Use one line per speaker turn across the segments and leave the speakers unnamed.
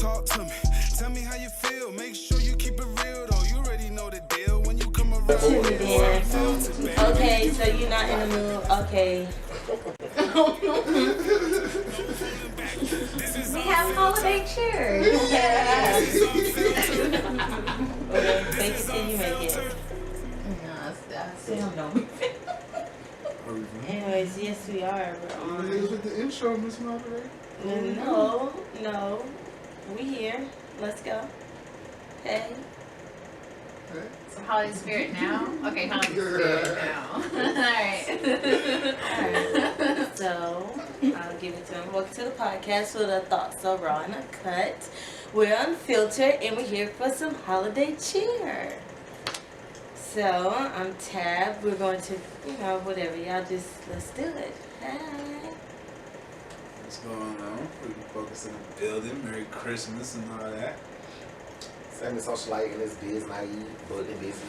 talk to me. Tell me how you feel. Make sure you keep it real though. You already know the deal when you come around.
Okay, so you're not in the mood. Okay.
We have holiday cheers.
Yeah. Okay, make it till you make it.
No, I still don't know.
Anyways, yes we are. We're on.
With the intro, Miss Margaret.
No. We here. Let's go. Hey.
So holiday spirit now? Okay, holiday spirit now. Alright.
So, I'll give it to him. Welcome to the podcast where the thoughts are raw and uncut. We're unfiltered and we're here for some holiday cheer. So, I'm Tab. We're going to, whatever. Y'all just, let's do it. Hi.
What's going on? We can focus in the building. Merry Christmas and all that.
Semi socialite in this biz, naive, but in busy.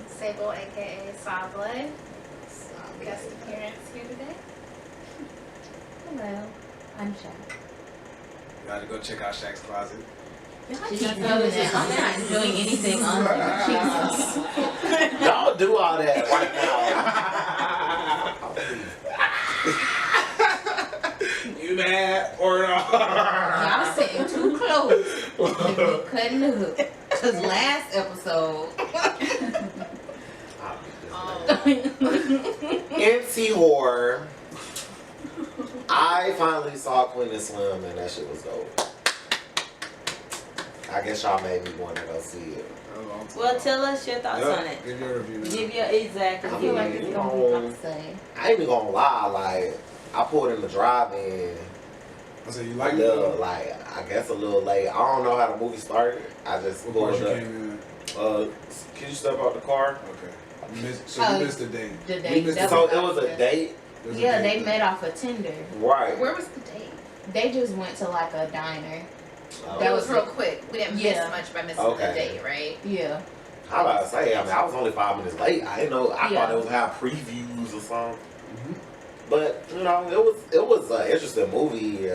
Sable, aka Sable. Guest appearance here today.
Hello. I'm Shaq.
You gotta go check out Shaq's closet.
She's not doing that. I'm not doing anything on there. Jesus.
Don't do all that right now.
You mad or not?
Y'all sitting too close. If you cutting the hook. Cause last episode.
NT horror. I finally saw Queen and Slim and that shit was dope. I guess y'all made me want to go see it.
Well, tell us your thoughts on it.
Give your review.
Give your exact
I
review.
feel like it's gonna be tough to say.
I ain't even gonna lie, like, I pulled in the drive-in.
I said you like
a little, like, I guess a little late. I don't know how the movie started. I just
What
pulled
part you
up.
came in?
Can you step out the car?
Okay. You missed the date.
The date.
So it was a date?
Yeah, they met off a Tinder.
Right.
Where was the date?
They just went to like a diner.
That was real quick. We didn't miss much by missing the date, right?
Yeah.
How about to say? I mean, I was only 5 minutes late. I didn't know. I thought it was have previews or something. But it was an interesting movie.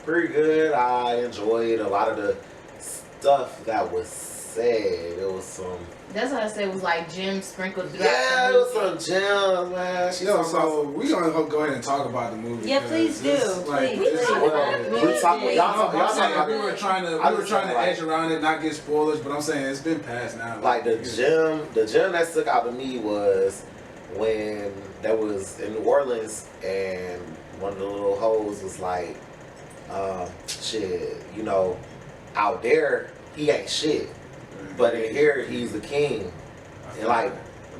Pretty good. I enjoyed a lot of the stuff that was said. It was some.
That's what I said. It was like gems sprinkled throughout.
Yeah, it was some gems, man.
Yo, so we gonna go ahead and talk about the movie.
Yeah, please do.
Like,
Please.
We were trying to edge around it, not get spoilers, but I'm saying it's been past now.
Like the gem that stuck out to me was when that was in New Orleans and one of the little hoes was like, out there he ain't shit. But in here, he's the king. And like,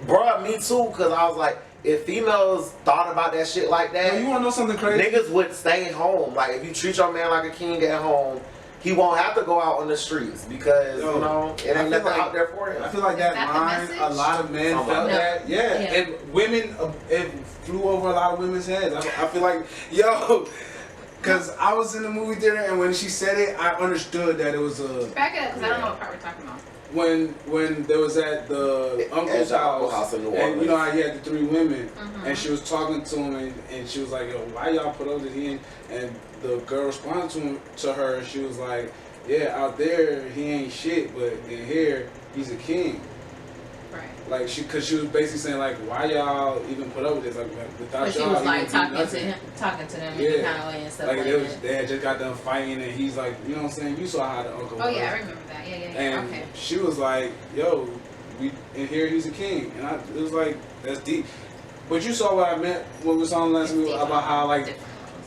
bruh, me too, because I was like, if females thought about that shit like that,
you want to know something crazy?
Niggas would stay home. Like, if you treat your man like a king at home, he won't have to go out on the streets because, it ain't nothing out there for him.
I feel like that line, a lot of men felt that. Yeah. And women, it flew over a lot of women's heads. I feel like, because I was in the movie theater and when she said it, I understood that it was a...
Back it up, because I don't know what part we're talking about.
When there was at the uncle's house
in New
and
Orleans.
how he had the 3 women, and she was talking to him, and she was like, "Yo, why y'all put up with him?" And the girl responded to her, and she was like, "Yeah, out there he ain't shit, but in here he's a king."
Right.
Like because she was basically saying like, "Why y'all even put up with this? Like without
But
y'all."
she was like
talking
to them in kind of way and stuff like that.
They had just got done fighting, and he's like, you know what I'm saying? You saw how the uncle was.
Oh yeah, I remember that. Yeah.
And
Okay.
she was like, "Yo, in here he's a king," and it was like, "That's deep." But you saw what I meant when we was on last week about how like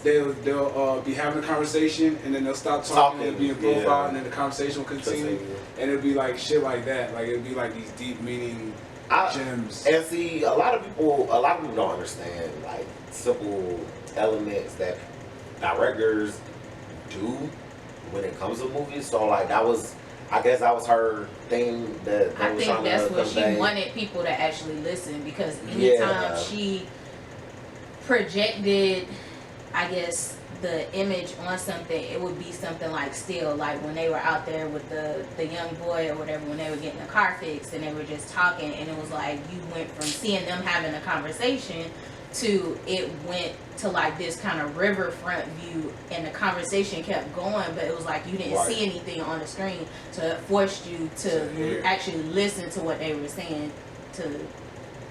they'll be having a conversation and then they'll stop talking and be in profile and then the conversation will continue and it'll be like shit like that. Like it'll be like these deep meaning gems.
And see, a lot of people don't understand like simple elements that directors do when it comes to movies. So like I guess that was her thing that
I think that's what she wanted people to actually listen because anytime she projected, I guess, the image on something, it would be something like still like when they were out there with the young boy or whatever, when they were getting the car fixed and they were just talking and it was like you went from seeing them having a conversation to it went to like this kind of riverfront view, and the conversation kept going, but it was like you didn't see anything on the screen, so it forced you to actually listen to what they were saying.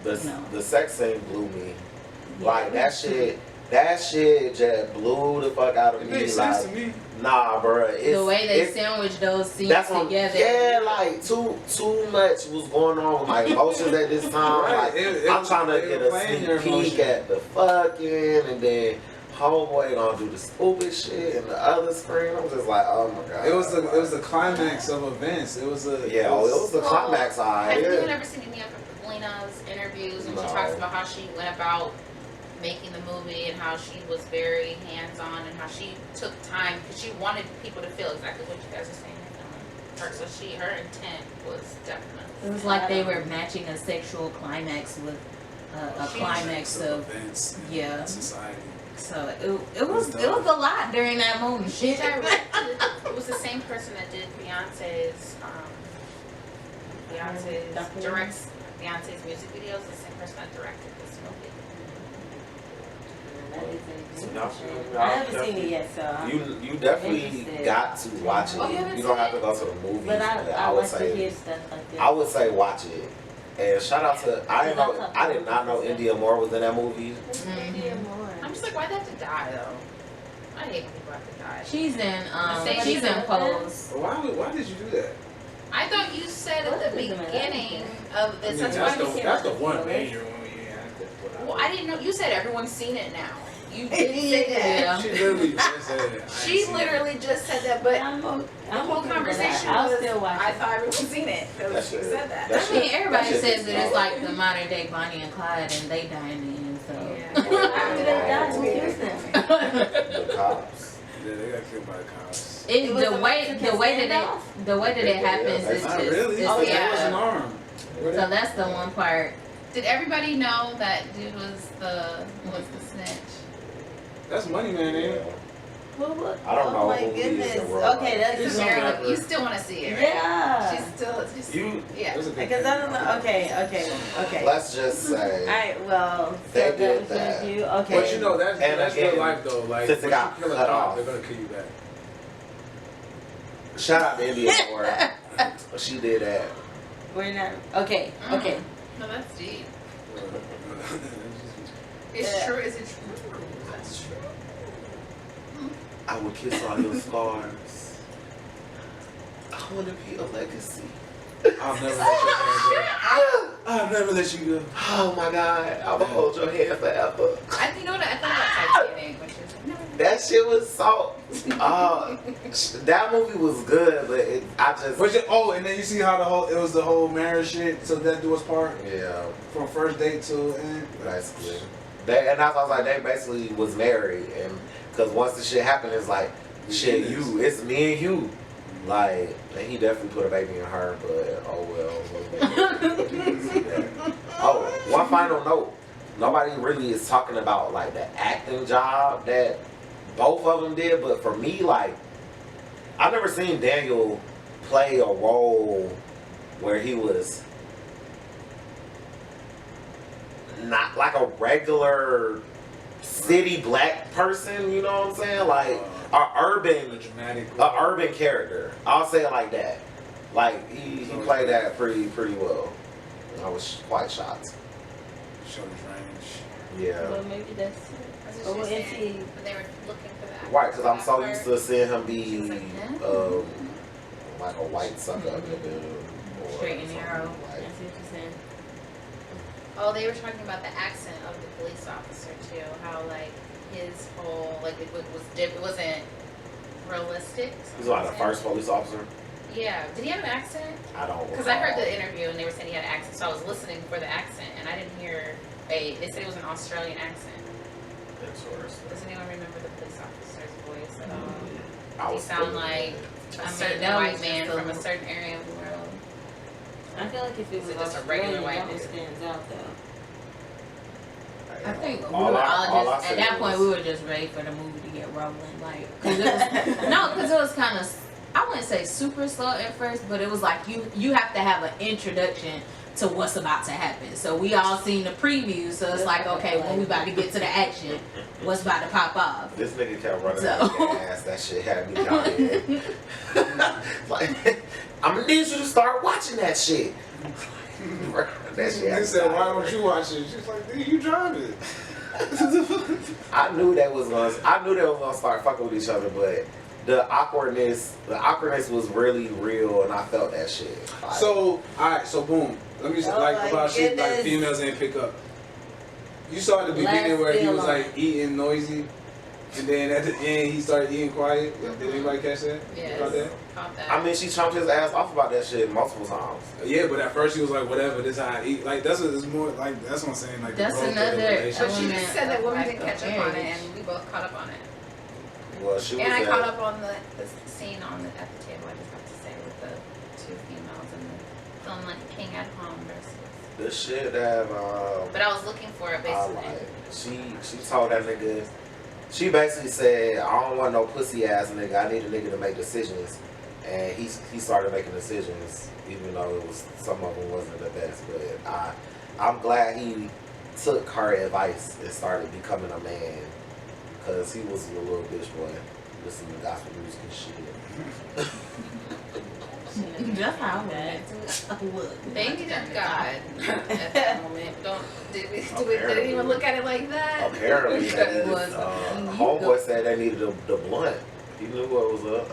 The
sex scene blew me. Like that shit just blew the fuck out of me.
Makes
like,
sense to me.
Nah, bro.
The way they sandwich those scenes together.
Yeah, like too much was going on with my emotions at this time.
Right.
Like, I'm trying to get a sneak peek at the fucking, and then homeboy gonna do the stupid shit in the other screen. I'm just like, oh my god.
It was the climax of events. It was the
climax.
Have you ever seen any of Lena's interviews when she talks about how she went about making the movie and how she was very hands-on and how she took time because she wanted people to feel exactly what you guys are saying. So her intent was definitely.
It was like they were matching a sexual climax with a climax of
events.
Yeah.
Society.
So it was a lot during that moment.
She directed. It was the same person that did Beyonce's directs Beyonce's music videos. The same person that directed this movie.
I haven't seen it yet, so
you definitely got to watch it. You don't have to go to the movies.
But I
would
like
say
to hear stuff like that.
I would say watch it. And shout out to I did not know India Moore was in that movie.
I'm just like, why'd they have to die though? I hate when people have to die.
She's in Pose.
Why did you do that?
I thought you said at the beginning of this. That's
the one major one.
Well, I didn't know. You said everyone's seen it now. You did say that.
She literally just said that.
She literally just said that, but the whole conversation was, I thought everyone's seen it. She said that.
I mean, everybody says that it's like the modern day Bonnie and Clyde, and they die in the end. So
After they died, who kills them?
The cops.
Yeah, they got killed by the cops.
The way that it happens is
Not
just
really.
it's,
It wasn't armed.
So that's the one part.
Did everybody know that dude was the snitch?
That's Money Man, ain't it?
What?
I don't know.
Oh my
who
goodness.
is the world.
Okay, that's
It's
just
Marilyn.
You still want to see it, right?
Yeah.
She's still. Yeah.
Because I don't know. Okay.
Let's just say.
Alright, well,
They
so
did
that was
that.
gonna do. Okay.
But you know, that's
again,
real life though. Like,
since it
when
got
you kill a
cut
cop,
off.
they're gonna kill you back.
Shout out to India Moore. She did that.
We're not. Okay. Okay.
No, that's deep. It's true. Is it true? That's true.
I would kiss all your scars. I want to be a legacy.
I'll never let your hand go. I'll never let you go.
Oh my God, I will hold your hand forever.
You know what? I thought about Titanic, which is no.
That shit was so. That movie was good, but
and then you see how it was the whole marriage shit. So that was part.
Yeah.
From first date to end.
Basically. And I was like, they basically was married, and because once the shit happened, it's like, shit, it's me and you. Like, and he definitely put a baby in her, but oh well. Oh, one final note. Nobody really is talking about like the acting job that both of them did, but for me, like, I've never seen Daniel play a role where he was not like a regular city black person, you know what I'm saying? Like a urban character. I'll say it like that. Like he played that pretty well. I was quite shocked.
Showed his range.
Yeah.
Well, maybe that's.
But they were looking for that.
Right, because I'm so used to seeing him be like a white sucker nigga.
Straight and narrow.
That's what you're saying.
Oh, they were talking about the accent of the police officer too. How like his whole it wasn't realistic.
He's like the first police officer.
Yeah. Did he have an accent?
I don't.
Because I heard the interview and they were saying he had an accent, so I was listening for the accent and I didn't hear they said it was an Australian accent. Does anyone remember the police officer's voice at all? He sound like a certain white man from a certain area of the world.
I feel like if it was
just a regular white
that one
dude?
stands out though.
I think we
All
were
I
all just
said
at that
was-
point we were just ready for the movie to get rolling, like because it was kind of, I wouldn't say super slow at first, but it was like you have to have an introduction to what's about to happen. So we all seen the preview, so it's like, okay, when we about to get to the action, what's about to pop off?
This nigga kept running out of gas. That shit had me dying. Like, I'm gonna need you to start watching that shit. That shit.
They said, "Why don't you watch it?" She's like, "Nigga, you driving."
I knew they was gonna start fucking with each other, but the awkwardness was really real, and I felt that shit. Like,
So, alright, so boom. Let me just like
my
about shit like
goodness.
females ain't pick up. You saw at the beginning
Last
where he
film
was
on
like eating noisy, and then at the end he started eating quiet. Did anybody catch that?
Yes.
About that?
Caught that.
I mean, she chumped his ass off about that shit multiple times.
Yeah, but at first he was like, "Whatever, this how I eat." Like that's more like that's what I'm saying. Like
That's
the growth of
another
the relationship.
But she
element
just said that women
of
didn't catch up on it,
marriage.
and we both caught up on it.
Well, she was
And I
at,
caught up on the scene at the table. I just have to say with the two females and feeling like a king at home versus.
the shit that
But I was looking for it
I
basically.
like. She told that nigga. She basically said, "I don't want no pussy ass nigga. I need a nigga to make decisions." And he started making decisions, even though it was some of them wasn't the best. But I'm glad he took her advice and started becoming a man, because he was a little bitch boy listening to gospel music and shit.
That's how I went.
Thank you to God at that moment. Did it even look at it like that?
Apparently,
It was,
homeboy said they needed the blunt. He knew what was up.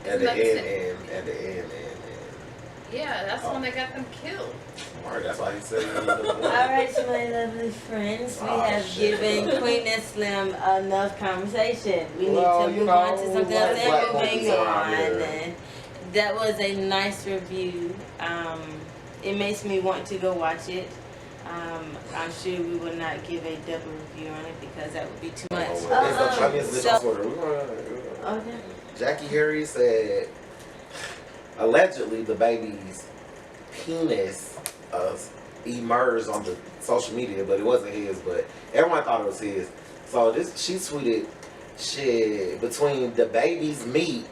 At the end.
Yeah, that's the one that got them killed.
Alright, that's why he said he needed the blunt.
Alright, so my lovely friends, we
Oh,
have
shit.
given Queen and Slim enough conversation. We need
Well,
to
you
move on to
know,
something else
black
and moving
movies around
on.
here.
And that was a nice review. It makes me want to go watch it. I'm sure we will not give a double review on it because that would be too much. Okay.
Jackie Harry said allegedly the baby's penis emerged on the social media, but it wasn't his, but everyone thought it was his. So she tweeted shit between the baby's meat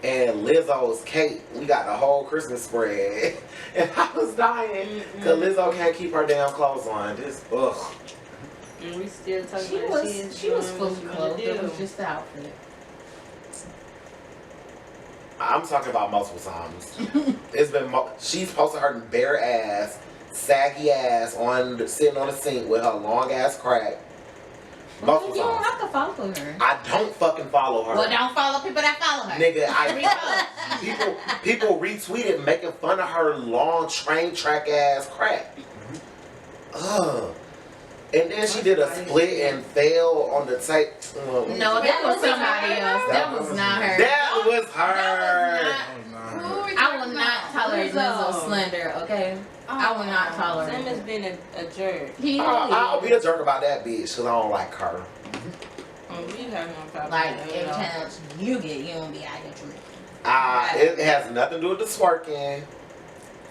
and Lizzo's cake. We got the whole Christmas spread. And I was dying because Lizzo can't keep her damn clothes on. This ugh.
And we still talking
She
about
was
doing
fully
what she
clothed.
wanna
It
do.
was just the outfit.
I'm talking about multiple times. It's been she's posted her bare ass, saggy ass sitting on the sink with her long ass crack.
Well,
Multiple
you don't
times.
have to follow her.
I don't fucking follow her.
Well, don't follow people that follow her.
Nigga, people retweeted making fun of her long train track ass crack. Ugh. And then she did a split and fell on the tape.
No, that was somebody else. That was not her.
That was her.
I will not tolerate Lizzo slender, okay? I will not tolerate
Sam has
it.
been a jerk.
He
I'll be a jerk about that bitch because I don't like her.
You have no problem.
like
with
every
that,
time you don't be out here drinking.
It has nothing to do with the twerking.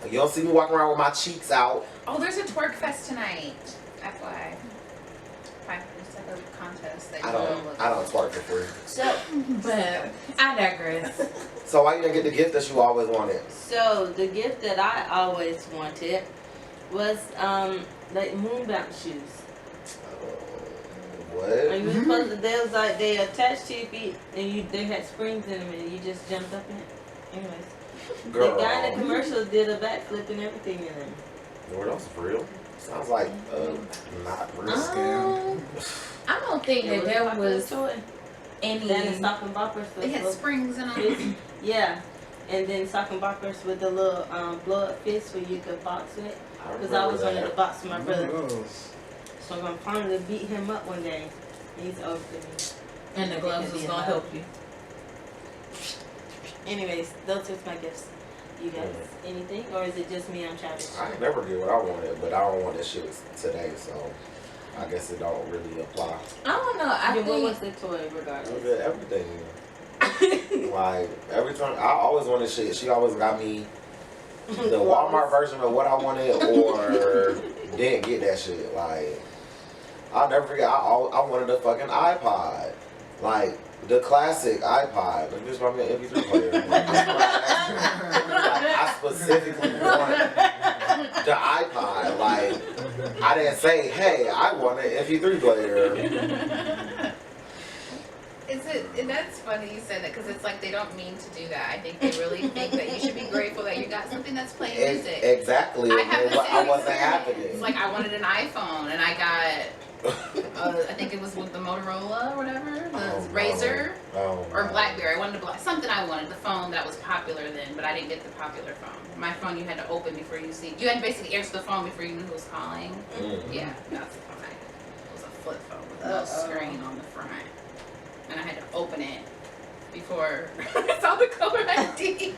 You don't see me walking around with my cheeks out.
Oh, there's a twerk fest tonight. FYI. It's like a contest that
I don't twerk for free.
So,
But I digress.
So why you didn't get the gift that you always wanted?
so the gift that I always wanted was like moon bounce shoes.
What?
And you were supposed to, they attached to your feet and they had springs in them and you just jumped up in it. Anyways,
Girl.
the guy in the commercial did a backflip and everything in them.
Were those real? Sounds like not real.
I don't think that there was any.
Then the sock and boppers.
They had springs in them.
Yeah, and then sock and boppers with the little blow up fist where you could box with. Because I always wanted to box with my brother. So I'm gonna finally beat him up one day. He's over to me.
And the gloves was gonna help you.
Anyways, those are my gifts. You guys, anything? Or is it just me? I'm childish.
I can never get what I wanted, but I don't want that shit today, so I guess it don't really apply.
I don't know. I
Then what
think
was the toy regardless?
Everything. Like every time, I always wanted shit. She always got me the Walmart version of what I wanted, or didn't get that shit. Like I'll never forget. I wanted a fucking iPod, Like the classic iPod. Like, just brought me an MP3 player. I specifically want the iPod. Like I didn't say, hey, I want an MP3 player.
And that's funny you said that because it's like they don't mean to do that. I think they really think that you should be grateful that you got something that's playing music.
Exactly.
I
wasn't happening.
It's like I wanted an iPhone and I got, I think it was with the Motorola or whatever, the Razor or BlackBerry. I wanted something I wanted, the phone that was popular then, but I didn't get the popular phone. My phone you had to open before you see. You had to basically answer the phone before you knew who was calling. Yeah, that's the phone I had. It was a flip phone with no screen on the front. And I had to open it before I saw the color ID.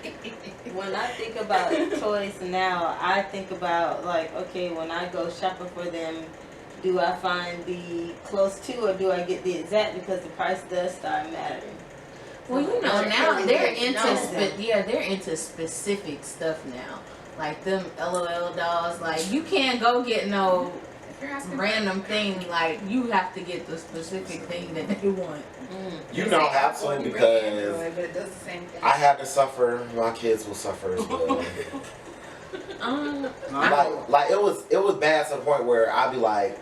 When I think about toys now, I think about like, okay, when I go shopping for them, do I find the close to or do I get the exact, because the price does start mattering.
Well, you know, now they're into specific stuff now. Like them LOL dolls, like you can't go get no random thing, like you have to get the specific thing that they want.
You don't have to, because
but it does the same thing.
I had to suffer. My kids will suffer as well. like it was bad to the point where I'd be like,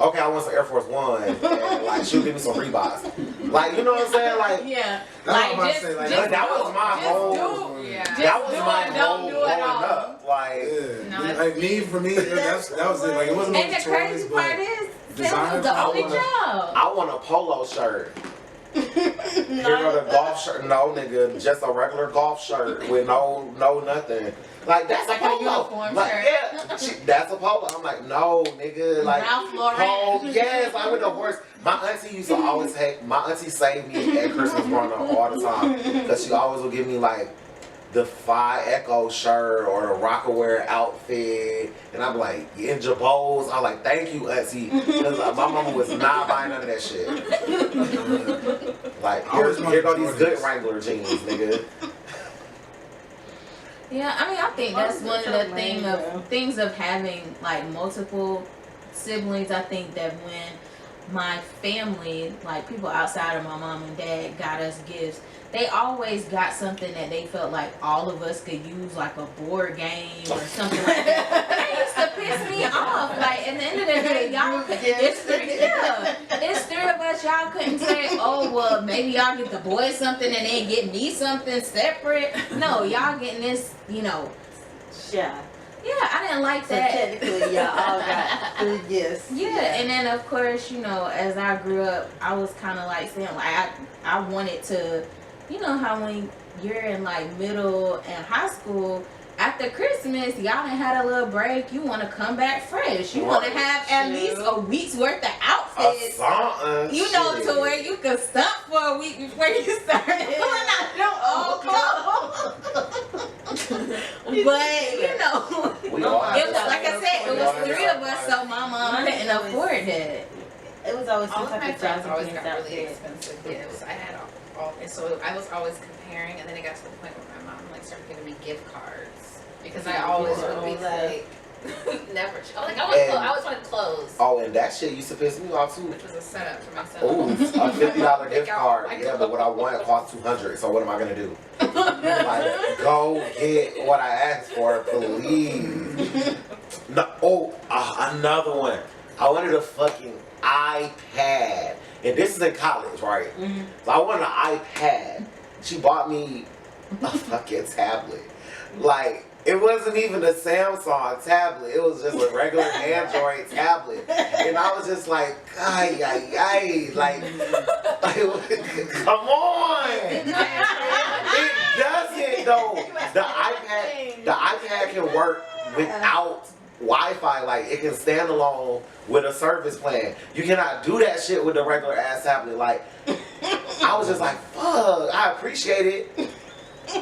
okay, I want some Air Force One, and like she'll give me some Reeboks. Like, you know what I'm saying? Like,
yeah,
that's what I'm
just,
saying. Like,
just
that was my whole. That was my whole growing up. Like,
like for me, that was it. Like, it wasn't
and the crazy part is, that was the only job.
I want a polo shirt. Here go the golf shirt. No, nigga, just a regular golf shirt with no nothing. Like, that's
like
a polo.
A uniform
like,
shirt.
Yeah, that's a polo. I'm like, no, nigga. Like,
Ralph Lauren.
oh, yes, I with the worst. My auntie used to always my auntie saved me at Christmas growing up all the time. Because she always would give me, like, the Phi Echo shirt or the Rockaware outfit, and I'm like, in Jabos, I'm like, thank you, auntie, because my mama was not buying none of that shit. Like, here go these good Wrangler jeans, nigga.
Yeah, I mean, I think that's one of the things of having like multiple siblings. I think that when my family, like people outside of my mom and dad, got us gifts, they always got something that they felt like all of us could use, like a board game or something like that. That used to piss me off. Like, at the end of the day, y'all it's three of us. Y'all couldn't say, oh, well, maybe y'all get the boys something and then get me something separate. No, y'all getting this, you know.
Yeah.
Yeah, I didn't like
So
that.
technically, y'all all got 3 gifts.
Yeah, and then of course, you know, as I grew up, I was kind of like saying, like, I wanted to, you know how when you're in like middle and high school, after Christmas, y'all done had a little break. You want to come back fresh. You want to have at least a week's worth of outfits. You know, to where you can stop for a week before you start pulling out your old clothes. But you know, it was like I said, it was 3 of us, so my mom couldn't afford that.
It was always
All
some
of my
type of
friends
thousand
always
things
got
out
really
there.
expensive gifts. I had all, and so I was always comparing, and then it got to the point where my mom like started giving me gift cards because I always would be like, never. Like I always wanted clothes.
Oh, and that shit used to piss me off too.
Which was a setup for myself.
Ooh, a $50 gift card. Yeah, but what I want costs $200. So what am I gonna do? Like, go get what I asked for, please. No, another one. I wanted a fucking iPad, and this is in college, right?
Mm-hmm.
So I wanted an iPad. She bought me a fucking tablet. Like, it wasn't even a Samsung tablet. It was just a regular Android tablet. And I was just like, like, come on. It doesn't though. The iPad can work without Wi-Fi. Like, it can stand alone with a service plan. You cannot do that shit with the regular ass tablet. Like, I was just like, fuck, I appreciate it.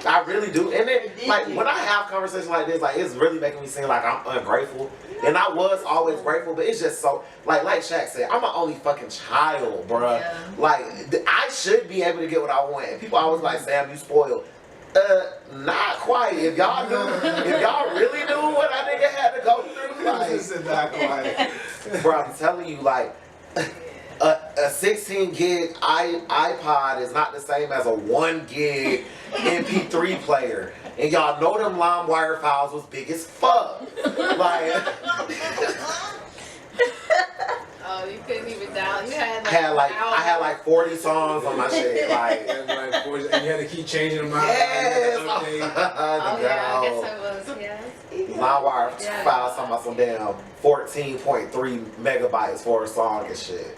I really do. And then, like, when I have conversations like this, like, it's really making me seem like I'm ungrateful. And I was always grateful, but it's just so, like Shaq said, I'm an only fucking child, bruh.
Yeah.
Like, I should be able to get what I want. And people always like, Sam, you spoiled. Not quite. If y'all really knew what I nigga had to go through, like,
Not quite.
bro, I'm telling you, like, a 16 gig iPod is not the same as a 1 gig MP3 player. And y'all know them LimeWire files was big as fuck. Like,
Oh, you couldn't even download. You had
I had like 40 songs on my shit. Like,
and you had to keep changing them out.
yes.
Oh yeah, I guess I was. Yes.
LimeWire
Yeah.
files talking about some damn 14.3 megabytes for a song and shit.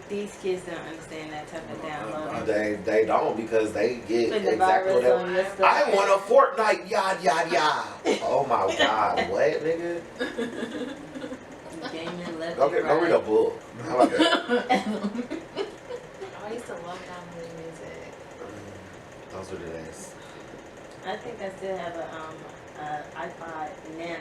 These kids don't understand that type of downloading.
They don't because they get
Putting the
exactly
virus
what
on
they
your stuff.
I want a Fortnite, yada yada yada. Oh my god, what nigga?
Gaming left
Go
and
read a
right.
book. How about that?
Oh, I used to love downloading music.
Those were the days.
I think I still have a iPod Nano.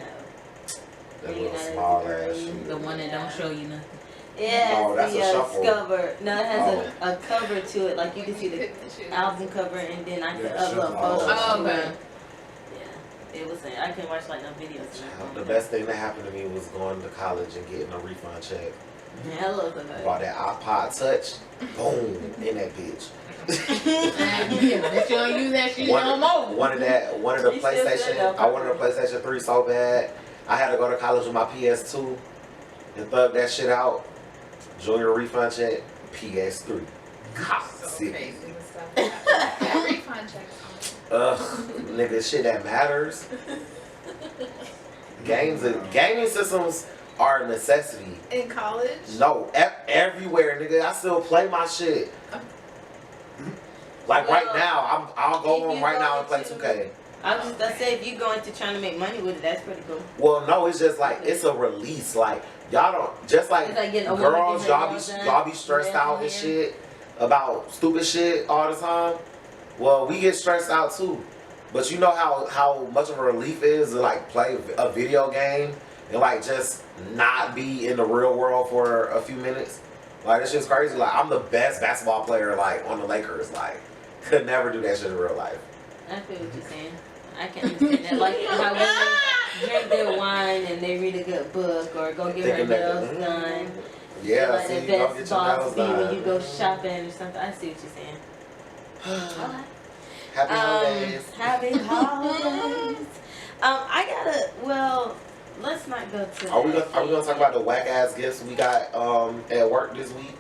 That
Yeah,
little
that is
small
great.
ass shit.
The one that don't show you nothing.
Yeah,
Oh, that's a shuffle.
cover. No, it has a cover to it. Like you can see the
couldn't choose.
album cover, and then I could
Yeah,
upload
shuffle.
photos.
Oh,
to
okay.
it. Yeah, it was. I couldn't watch like no videos.
The best thing that happened to me was going to college and getting a refund check.
Hello to that.
Bought that iPod Touch, boom, in that bitch.
Yeah, but you don't use that shit no more.
Wanted the
You still good
PlayStation.
though,
I wanted a PlayStation 3 so bad. I had to go to college with my PS2 and thug that shit out. Junior refund check, PS3.
So
Sick.
crazy with stuff. That refund checks.
Ugh, nigga, shit that matters. Gaming systems are a necessity.
In college?
No, everywhere, nigga. I still play my shit. Like right
Well,
now, I'll go
if
home
you
right now and play
going to-
2K.
I was just gonna say, if you're going to trying to make money with it, that's pretty cool.
Well, no, it's just like it's a release. Like y'all don't just like
It's like getting a woman
girls,
getting her
y'all
nails done.
y'all be stressed
Yeah,
out and
yeah.
shit about stupid shit all the time. Well, we get stressed out too. But you know how much of a relief is to like play a video game and like just not be in the real world for a few minutes. Like it's just crazy. Like I'm the best basketball player like on the Lakers. Like could never do that shit in real life.
I feel what you're saying. I can understand that. Like how women drink their wine and they read a good book or go get her
Thinking that-
nails done.
Yeah,
like
see,
the
you go
best
get your
boss
nails
be when
done.
you go shopping or something. I see what you're saying.
Happy holidays.
Happy holidays. Let's not go to.
Are we gonna talk about the whack ass gifts we got at work this week?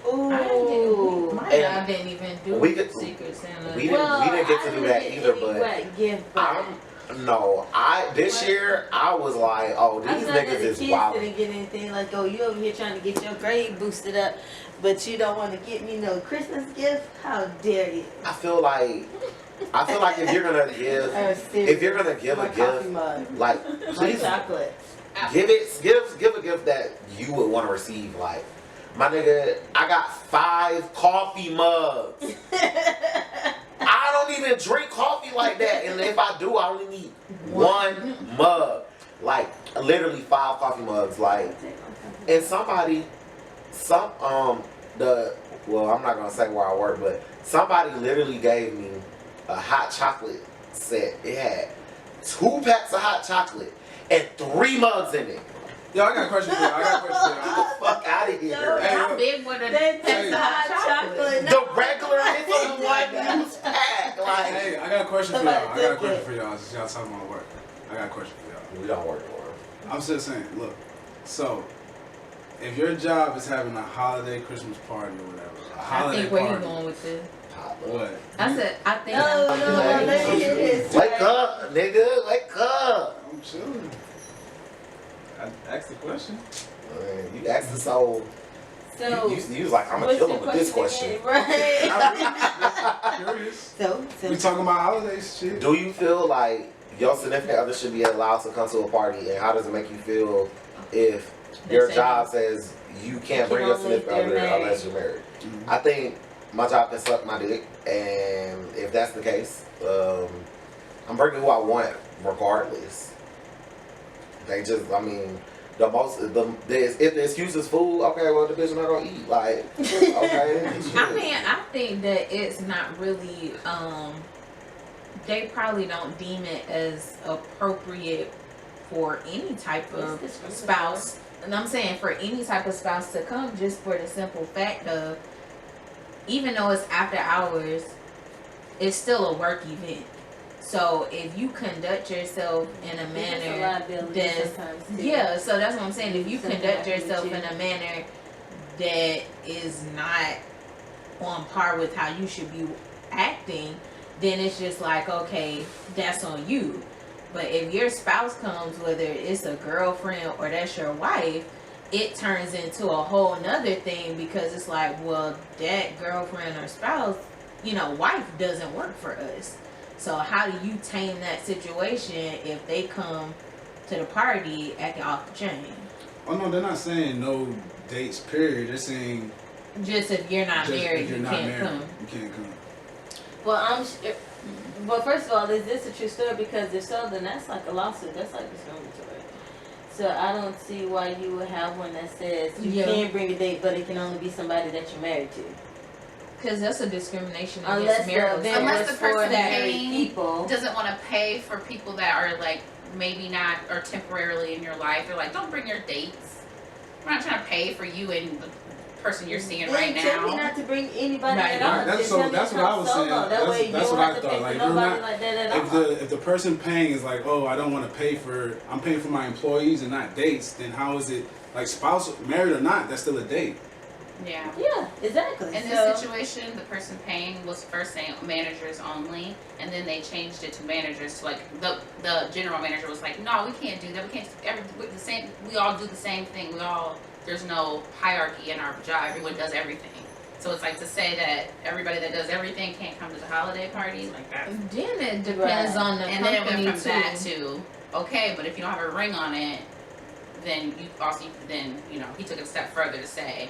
Ooh.
My
And
job didn't even do
we could-
Secret Santa.
we didn't get to do that either, but this year I was like, oh, these niggas is
kids
wild.
didn't get anything. Like, oh, you over here trying to get your grade boosted up, but you don't want to get me no Christmas gift? How dare you?
I feel like if you're gonna give a gift, like
My
please
chocolate.
give a gift that you would want to receive. Like my nigga, I got 5 coffee mugs. I don't even drink coffee like that, and if I do, I only need 1 mug. Like literally 5 coffee mugs. Like, and I'm not gonna say where I work, but somebody literally gave me a hot chocolate set. It had 2 packs of hot chocolate and 3 mugs in it.
Yo, I got a question for you.
Get the fuck out of here.
Hey,
How
look.
big were the
They
packs
take
of
the hot chocolate.
The regular is a 1 use pack. Like,
Hey, I got a question for y'all. Since y'all talking about work, I got a question for y'all.
we don't work for them.
I'm just saying, look. So, if your job is having a holiday Christmas party or whatever, a
I
holiday
think where you
party,
going with this?
what?
I said, I think.
No, let me hear this.
Wake up, nigga. Wake up.
I'm chilling. I asked the question.
You asked the soul.
So,
You was like, I'm gonna
what's
kill
your
him with this question.
again? Right.
I'm curious.
So,
We talking about holidays shit.
Do you feel like your significant other should be allowed to come to a party, and how does it make you feel if your
say
job says you can't bring your
only if
significant other
they're married.
unless you're married?
Mhm.
I think my job can suck my dick, and if that's the case, I'm bringing who I want regardless. They just, I mean, if the excuse is food, okay, well the bitch not gonna eat. Like, okay.
I mean, I think that it's not really. They probably don't deem it as appropriate for any type of spouse and I'm saying for any type of spouse to come, just for the simple fact of, even though it's after hours, it's still a work event. So if you conduct yourself in a manner that's, yeah, so that's what I'm saying. If you conduct yourself in a manner that is not on par with how you should be acting, then it's just like, okay, that's on you. But if your spouse comes, whether it's a girlfriend or that's your wife, it turns into a whole nother thing, because it's like, well, that girlfriend or spouse, you know, wife doesn't work for us. So how do you tame that situation if they come to the party acting off the chain?
Oh no, they're not saying no dates, period. They're saying
just if you're not married, you can't come.
You can't come.
Well, well, first of all, is this a true story? Because if so, then that's like a lawsuit. That's like discriminatory. So I don't see why you would have one that says you can bring a date, but it can only be somebody that you're married to.
Because that's a discrimination
Unless
the person
paying
people doesn't want to pay for people that are like maybe not or temporarily in your life. They're like, don't bring your dates. We're not trying to pay for you and the person you're seeing right now.
Tell me not to bring anybody at all.
That's what I was saying.
That way you don't have to pay for nobody like that at all.
If the person paying is like, oh, I don't want to pay for, I'm paying for my employees and not dates, then how is it, like, spouse, married or not, that's still a date.
Yeah.
Yeah, exactly.
In this situation, the person paying was first saying managers only, and then they changed it to managers. To like the general manager was like, no, we can't do that. We can't. The same. We all do the same thing. There's no hierarchy in our job. Everyone does everything. So it's like to say that everybody that does everything can't come to the holiday party, like that.
Then it depends on the
and
company.
And then it went from that to, okay, but if you don't have a ring on it, then you also, he took it a step further to say,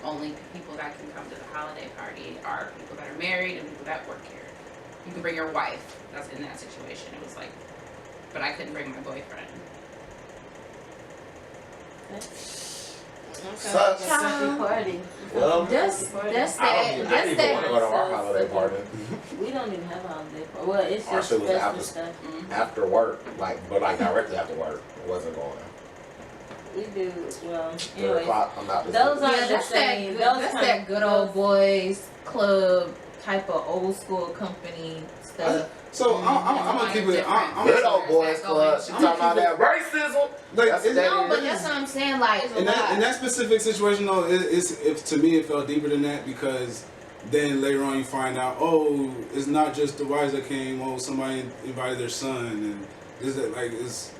only people that can come to the holiday party are people that are married and people that work here. You can bring your wife. That's in that situation. It was like, but I couldn't bring my boyfriend.
Sucks.
Party.
Well,
that's
I didn't even want to go to our holiday party.
We don't even have a holiday party. Well, it's
Our
just
shit was
Christmas stuff.
after work, but directly after work. It wasn't going.
We do, well,
3
anyway.
o'clock, I'm not
Those
listening.
are the same.
That's that good old boys club type of old school company stuff.
So I'm gonna keep it.
Good old boys club. You talking about that racism?
Like,
No, but that's what I'm saying. Like,
in that specific situation, though, to me it felt deeper than that, because then later on you find out, oh, it's not just the wives that came. Oh, somebody invited their son, and is it like it's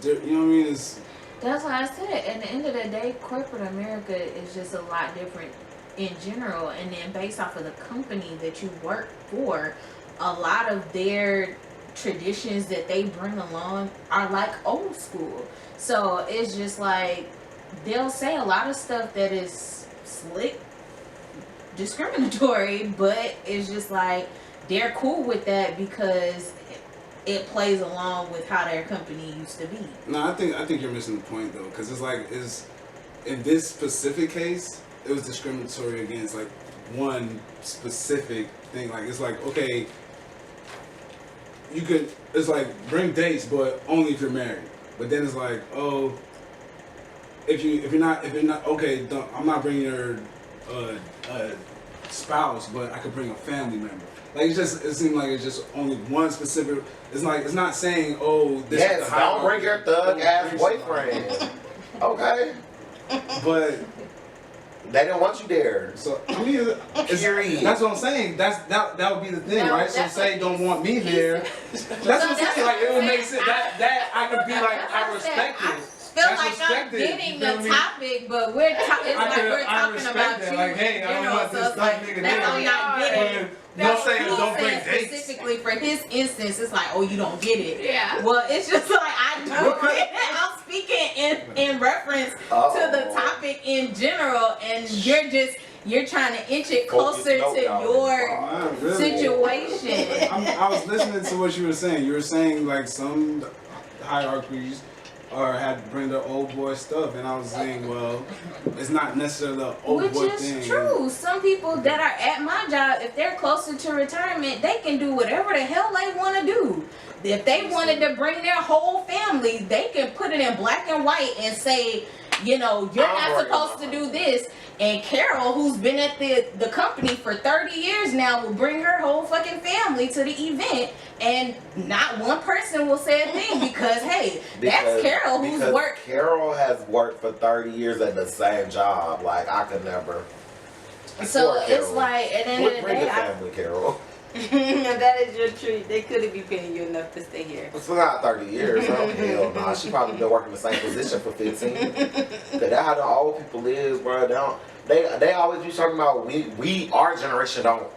you know what I mean? It's
that's why I said, at the end of the day, corporate America is just a lot different in general. And then based off of the company that you work for, a lot of their traditions that they bring along are like old school. So it's just like, they'll say a lot of stuff that is slick, discriminatory, but it's just like, they're cool with that because it plays along with how their company used to be.
No, I think you're missing the point, though, because it's like, in this specific case, it was discriminatory against like one specific thing. Like, it's like, okay, it's like, bring dates, but only if you're married. But then it's like, oh, if you're not okay, I'm not bringing your spouse, but I could bring a family member. Like, it seemed like it's just only one specific. It's like, it's not saying, oh, this is the
don't bring your thug ass boyfriend. Okay.
But
they didn't want you there.
So I mean, that's what I'm saying. That would be the thing,
No,
right? So say don't want me there. That's what I'm saying. Like, it would make sense. That I could be like, I respect it.
Feel like I'm getting the topic, but we're talking about you.
Like, hey, I don't want this
so like,
nigga
that's all y'all getting.
Don't say don't bring dates.
Specifically for his instance, it's like, oh, you don't get it.
Yeah.
Well, it's just like, I know it. I'm speaking in reference to the topic in general, and you're trying to inch it closer to your situation.
I was listening to what you were saying. You were saying like some hierarchies had to bring their old boy stuff, and I was saying, well, it's not necessarily the old boy thing.
Which is true. Some people that are at my job, if they're closer to retirement, they can do whatever the hell they want to do. If they wanted to bring their whole family, they can put it in black and white and say, you're not supposed to do this. And Carol, who's been at the company for 30 years now, will bring her whole fucking family to the event, and not one person will say a thing because, hey, that's Carol who's worked.
Carol has worked for 30 years at the same job. Like, I could never.
So it's like, at the end of the day,
family, Carol.
That is your treat. They couldn't be paying you enough to stay here.
It's not 30 years. Oh, hell no. She probably been working the same position for 15. Cause that's how the old people is, bro. They always be talking about our generation don't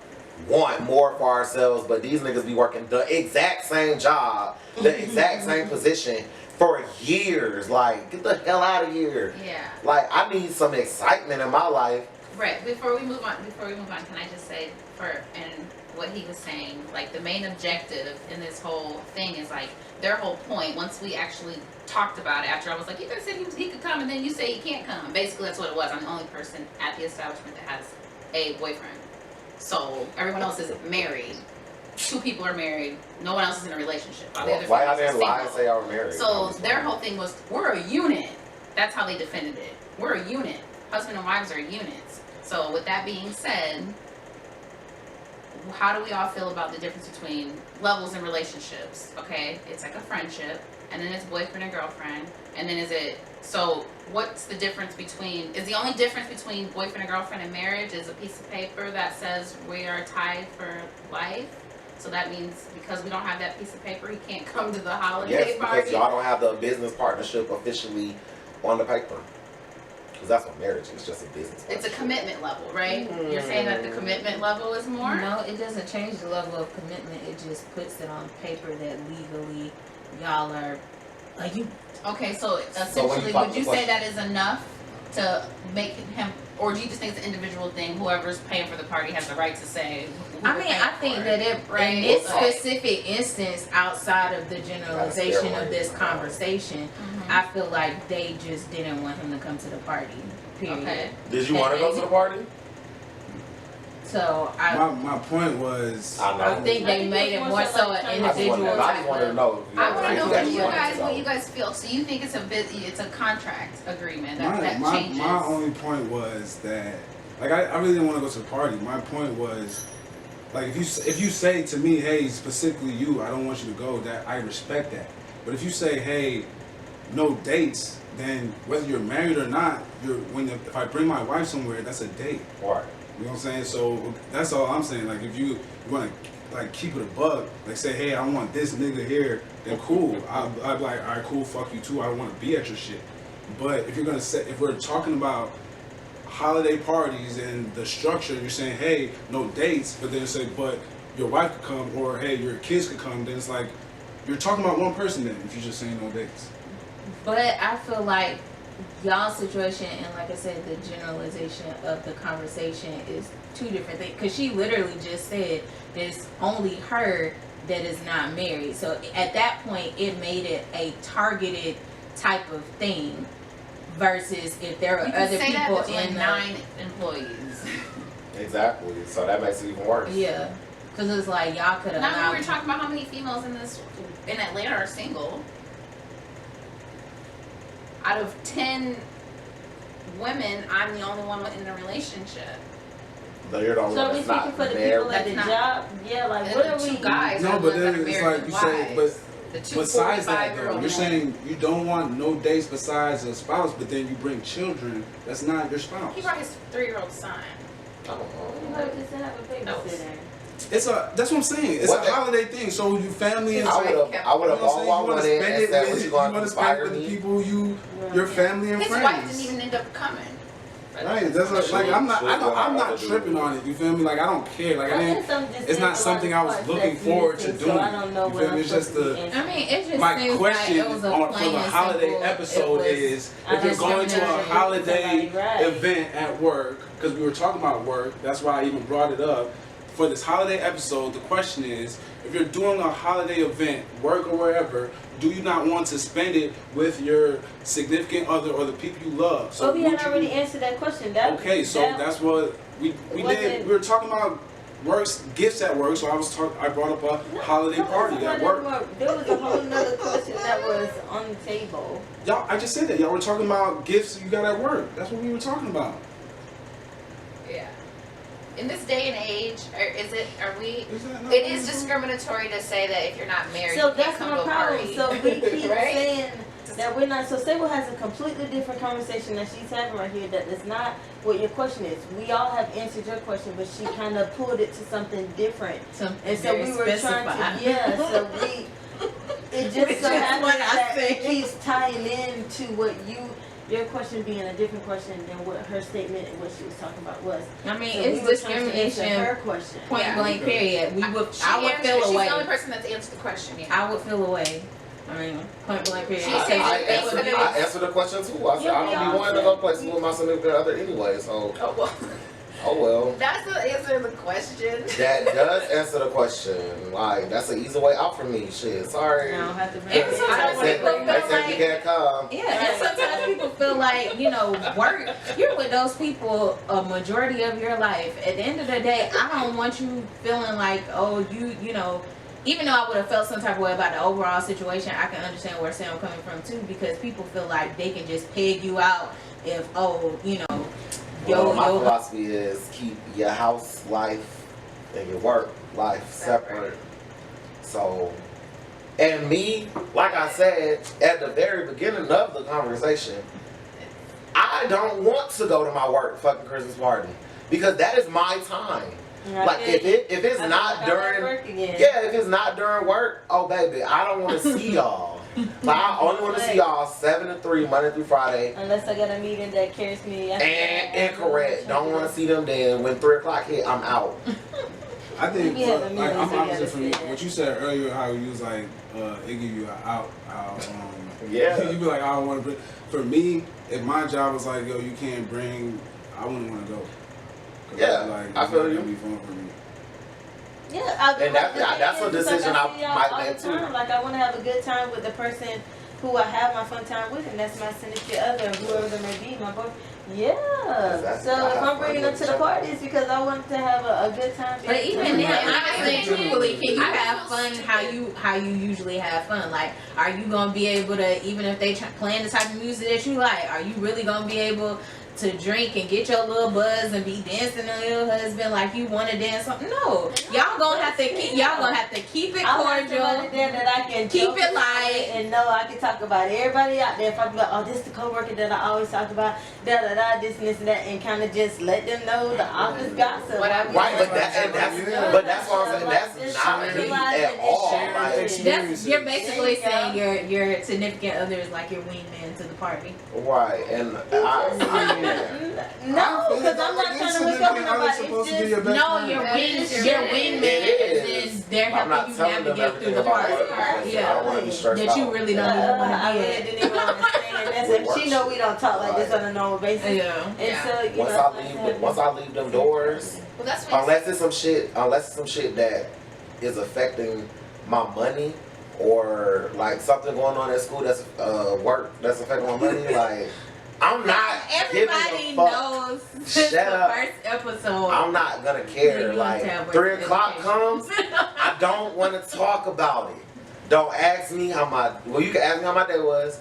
want more for ourselves, but these niggas be working the exact same job, the exact same position for years. Like, get the hell out of here.
Yeah.
Like, I need some excitement in my life.
Right. Before we move on, can I just say what he was saying, like the main objective in this whole thing is like their whole point. Once we actually talked about it, after I was like, you guys said he could come, and then you say he can't come. Basically, that's what it was. I'm the only person at the establishment that has a boyfriend. So everyone else is married. 2 people are married. No one else is in a relationship.
Why I didn't lie and say I was married?
So their whole thing was, we're a unit. That's how they defended it. We're a unit. Husband and wives are units. So with that being said, how do we all feel about the difference between levels in relationships? Okay, it's like a friendship, and then it's boyfriend and girlfriend, and then so what's the difference is the only difference between boyfriend and girlfriend and marriage is a piece of paper that says we are tied for life? So that means because we don't have that piece of paper, he can't come to the holiday party?
Yes, because y'all don't have the business partnership officially on the paper. Because that's what marriage is, just a business partnership.
It's a commitment level, right? You're saying that the commitment level is more?
No, it doesn't change the level of commitment. It just puts it on paper that legally y'all are you.
Okay, so essentially, would you say that is enough to make him, or do you just think it's an individual thing? Whoever's paying for the party has the right to say.
I mean, I think that in this specific instance, outside of the generalization of this conversation, I feel like they just didn't want him to come to the party. Period. Okay.
Did you want to go to the party?
So
my point was,
I think they made it more so an individual.
I just wanted to know.
I want to know what you guys feel. So you think it's a contract agreement that changes?
My only point was that, like, I really didn't want to go to the party. My point was, like, if you say to me, hey, specifically you, I don't want you to go, that I respect that. But if you say, hey, no dates, then whether you're married or not, if I bring my wife somewhere, that's a date.
Right.
You know what I'm saying? So that's all I'm saying. Like, if you want to, like, keep it a bug, like, say, hey, I want this nigga here, then cool. I'd be like, all right, cool, fuck you too. I don't want to be at your shit. But if you're gonna say, if we're talking about holiday parties and the structure, you're saying, hey, no dates, but then say, but your wife could come, or hey, your kids could come, then it's like you're talking about one person then if you're just saying no dates.
But I feel like y'all's situation and, like I said, the generalization of the conversation is 2 different things. Because she literally just said that it's only her that is not married. So at that point, it made it a targeted type of thing. Versus if there are other people in
9 employees.
Exactly. So that makes it even worse.
Yeah. Because it's like y'all could have.
Now we were talking about how many females in Atlanta are single. Out of 10 women, I'm the only one in a relationship.
So you're the only one that's not
for the
married.
people at the job, yeah, like what are we
guys?
No, but then it's like you say, but besides that though, you're saying you don't want no dates besides a spouse, but then you bring children. That's not your spouse.
He brought his 3-year-old son.
That's what I'm saying. It's a holiday thing. So you family and
I would have all wanted and said what you going to inspire
the
me.
people your family and
his
friends.
wife didn't even end up coming.
Right, that's like I'm not tripping on it. You feel me? Like I don't care. Like it's not something I was looking forward to doing.
I don't know
you feel me? It's just
it just
my
seems
question
like it was a
for the holiday episode is if you're going to a holiday event at work, because we were talking about work. That's why I even brought it up. For this holiday episode, the question is, if you're doing a holiday event, work or wherever, do you not want to spend it with your significant other or the people you love? So
we had already answered that question.
That's what we did. We were talking about works, gifts at work. So I brought up a holiday party at work.
There was a whole nother question that was on the table.
Y'all, I just said that. Y'all were talking about gifts you got at work. That's what we were talking about.
Yeah. In this day and age,
Is that not
it is discriminatory to say that if you're not married,
So
you can't
that's
come
my
to a
problem.
party.
So we keep
Right?
saying that we're not. So Sable has a completely different conversation that she's having right here. That is not what your question is. We all have answered your question, but she kind of pulled it to something different. And so we were trying to, so it just so happens that it keeps tying into what your question being a different question than what her statement and what she was talking about was.
I mean,
So
it's
we were trying to answer
discrimination.
her question.
Point
Yeah.
blank. Period. I would
She's
feel away.
the only person that's answered the question. Yeah.
I would feel away. I mean, point blank. Period.
She
Because
said
I
it-
answered the question too. I said
Yeah,
I
we
don't
all
be wanting to
said-
go places with my significant other anyway. So
Oh well.
oh well.
That's the answer to the question.
That does answer the question. Like that's an easy way out for me. Shit, sorry.
I don't have to bring
And
it
sometimes
up.
people feel
They said
like-
you can't come.
yeah, and sometimes people feel like, work, you're with those people a majority of your life. At the end of the day, I don't want you feeling like, oh, even though I would have felt some type of way about the overall situation, I can understand where Sam coming from too, because people feel like they can just peg you out if,
My philosophy is keep your house life and your work life separate. So, and me, like I said at the very beginning of the conversation, I don't want to go to my work fucking Christmas party because that is my time. Like if it's not during if it's not during work, oh baby, I don't want to see y'all. Like I only want to see y'all 7 to 3 Monday through Friday.
Unless I got a meeting that carries me.
And incorrect. Don't want to see them then. When 3 o'clock hit, I'm out.
I think
Yeah,
for,
the
like I'm
music
opposite from you.
gotta fit.
What you said earlier, how you was like, it give you an out.
Yeah.
You be like, I don't want to bring. For me, if my job was like, yo, you can't bring, I wouldn't want to go. 'Cause
Yeah, I feel you.
It'd be fun for me.
Yeah,
And that's a decision I might make too.
Like I want to have a good time with the person who I have my fun time with, and that's my significant other, whoever they may be, my boyfriend. Yeah.
Exactly.
So if I'm bringing them to the party, it's because I want to have a good time.
But even then, honestly, truthfully, can you
I
have
feel
fun
stupid.
how you usually have fun? Like, are you gonna be able to, even if they playing the type of music that you like, are you really gonna be able to drink and get your little buzz and be dancing on your husband like you want to dance? No, y'all gonna have to keep it
I'll have somebody
cordial.
there that I can
Keep
joke
it
with
light.
and know I can talk about everybody out there. If I'm like, oh, this the coworker that I always talk about, this and this and that, and kind of just let them know the office gossip.
Whatever.
Right, but that's what I'm saying. That's not me at all. Like,
You're basically
There you
saying your significant other is like your wingman to the party.
right, and I
No, because I'm not trying to hook up with nobody. It's just
No, your wingman is then they're
I'm not
helping you
telling them
navigate through
everything
the
about
party.
work because I
Yeah,
don't want to be stressed
that
out.
you really don't even want
I
to
really
be at.
didn't even understand. That's if she know we don't talk like this on a normal basis.
Yeah.
And
Yeah.
so, you
Once I leave them doors,
Well, that's what
unless it's some shit that is affecting my money or like something going on at school that's work that's affecting my money, like I'm not
Everybody
giving a fuck.
knows since
Shut
the
up.
first episode.
I'm not gonna
Yeah,
care.
you
Like
tell
3
work
o'clock
education.
comes, I don't want to talk about it. Don't ask me how you can ask me how my day was.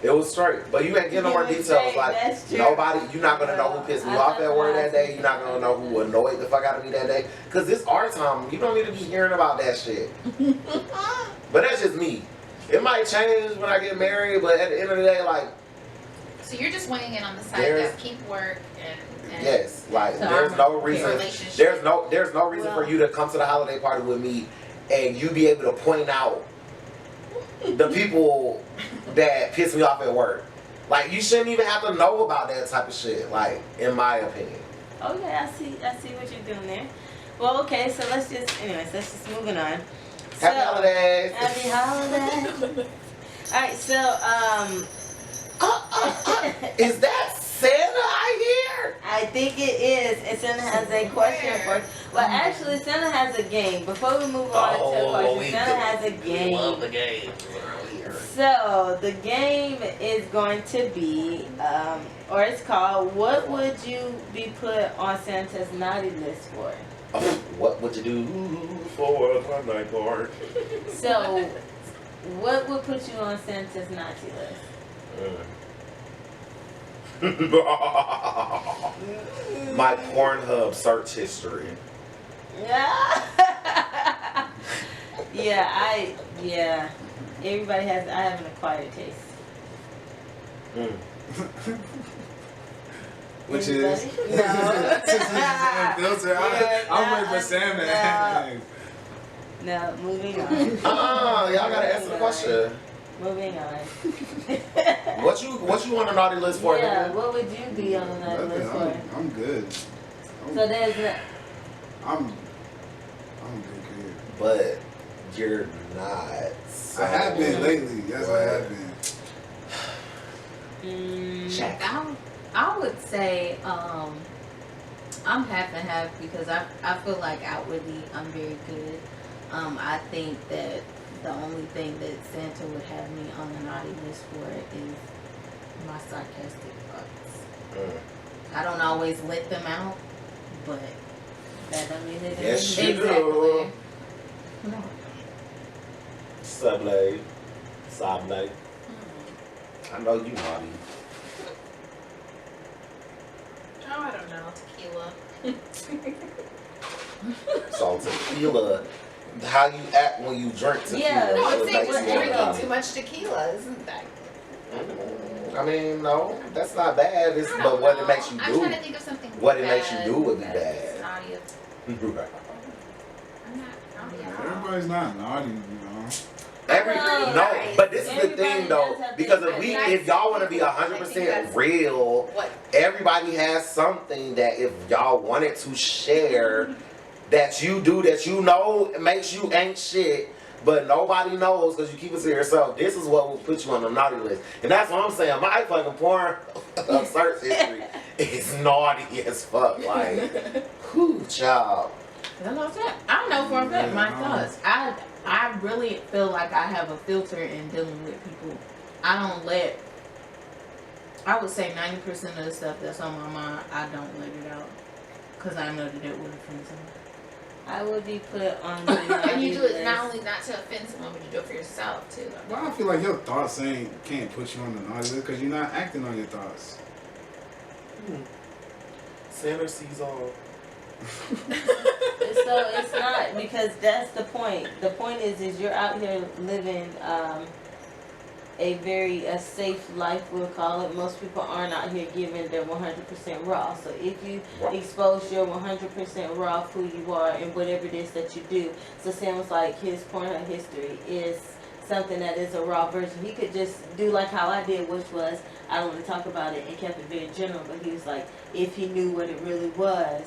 It was straight, but you ain't getting no more
It was
details.
straight,
Like
that's true.
nobody, you're not gonna know who pissed me off at work that day. You're not gonna know who annoyed the fuck out of me that day. Cause it's our time. You don't need to be hearing about that shit. But that's just me. It might change when I get married, but at the end of the day, like
So you're just weighing in on the side
There's-
that keep work and
yes, like
So
there's
I'm
no
a
reason.
relationship.
There's no reason for you to come to the holiday party with me and you be able to point out the people that piss me off at work. Like you shouldn't even have to know about that type of shit. Like in my opinion.
Okay, I see what you're doing there. Well, okay, so let's just moving on.
Happy holidays.
Happy holidays. Alright, so
Is that Santa I hear?
I think it is, and Santa has a question for us. Well, actually, Santa has a game. Before we move on to the question, Santa has a game.
Love the game earlier.
So the game is going to be, or it's called, what would you be put on Santa's naughty list for?
What would you do for a one night party?
So, what would put you on Santa's naughty list?
My Pornhub search history.
Yeah. Yeah. Everybody has. I have an acquired taste.
Which
Anybody?
is
No.
Unfiltered. I'm waiting for Sam to ask.
No, moving on.
Y'all gotta answer the question.
Moving on.
What you on the naughty list for?
Yeah,
Nigga?
what would you be on the naughty list for?
I'm good.
So there's a,
I'm a good kid.
But you're not. So
I have been lately. Yes, I have been.
Check.
I would say I'm half and half because I feel like outwardly I'm very good. I think that the only thing that Santa would have me on the naughty list for is my sarcastic thoughts. I don't always let them out, but
that don't mean it.
Yes, you
exactly.
do.
No.
Sublay. I know you naughty.
Oh, I don't know. Tequila.
So tequila, how you act when you drink tequila?
Yeah,
No,
is
I'm
what
saying
makes
we're
you
drinking
naughty.
too much tequila, isn't that?
I mean, no, that's not bad. It's,
I don't
but what
know.
it makes you
I'm
do,
trying to think of something.
what it makes you do would be
that's
bad.
Naughty. I'm not naughty at all.
Everybody's not naughty, you know.
No, but this is the
Everybody
thing though,
does have
because
things
if y'all want to be 100% real,
What?
everybody has something that if y'all wanted to share, that you do that you know makes you ain't shit, but nobody knows because you keep it to yourself. This is what will put you on the naughty list, and that's what I'm saying. My fucking porn search history is naughty as fuck. Like, whew, child.
That's what I'm saying. I know for a fact my thoughts. I really feel like I have a filter in dealing with people. I don't let. I would say 90% of the stuff that's on my mind, I don't let it out, cause I know that it would offend someone.
I would be put on the naughty
And you do
list.
it not only not to offend someone, but you do it for yourself too.
Well, I feel like your thoughts can't put you on the naughty list because you're not acting on your thoughts.
Santa sees all.
So it's not, because that's the point. The point is you're out here living a safe life, we'll call it. Most people aren't out here giving their 100% raw. So if you expose your 100% raw of who you are and whatever it is that you do, so Sam was like, his Pornhub history is something that is a raw version. He could just do like how I did, which was, I don't want to talk about it and kept it very general, but he was like, if he knew what it really was.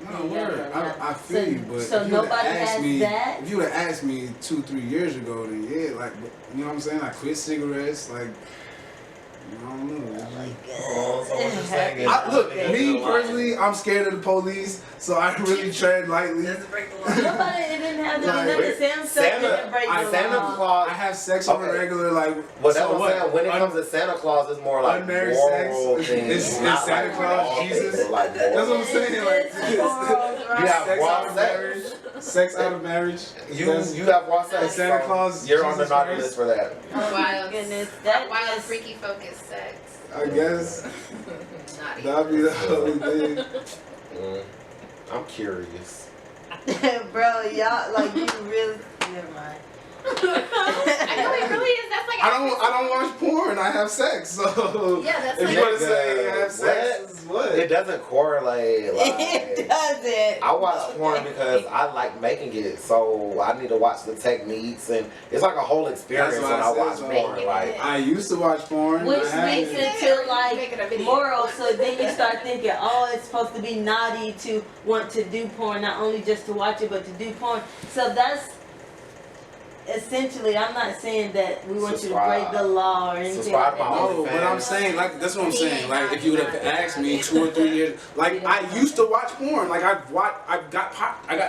No, word. I feel you, but
so
if you
nobody
would've asked
has
me,
that?
if you would have asked me 2-3 years ago, then yeah, like, you know what I'm saying? I quit cigarettes, like, I don't know.
Oh, so what you're saying is,
Look, me personally, I'm scared of the police, so I really tread lightly.
Doesn't break the law.
Nobody, it didn't have to be
Like,
nothing. Sam stuff didn't break the
Santa
law.
Claus.
I have sex on a regular, like,
But that's
so
what I'm saying. When it comes to Santa Claus, it's more like
unmarried
moral
sex?
things.
Is
not
Santa
like
Claus
moral
Jesus?
things, like
That's what
moral.
I'm saying, like,
You have
sex
raw
out of
sex.
marriage, sex out of marriage.
You have raw sex.
And Santa
so
Claus,
you're on the
Jesus
naughty
Christ?
list for that.
Wild,
Goodness, that
wild,
is-
freaky focused sex.
I guess
Naughty.
that'd be the only thing.
I'm curious.
Bro, y'all, like, you really, never mind.
I know it really is. That's like
I don't watch porn. I have sex, so
Yeah, that's
if
like
you want to say I have
What?
sex, is what?
It doesn't correlate.
It
Like,
doesn't.
I watch porn because I like making it, so I need to watch the techniques, and it's like a whole experience
That's
when
why
I
I
watch
said so.
porn. Like,
I used to watch porn.
Which
I
makes
haven't.
it to
Making a
like
video.
moral, so then you start thinking, oh, it's supposed to be naughty to want to do porn, not only just to watch it, but to do porn. So that's essentially, I'm not saying that we want you to break the law or anything
Subscribe
like
to my
that.
Oh, but I'm saying, like, that's what I'm saying. Like, if you would have asked me 2 or 3 years, like, I used to watch porn. Like, I got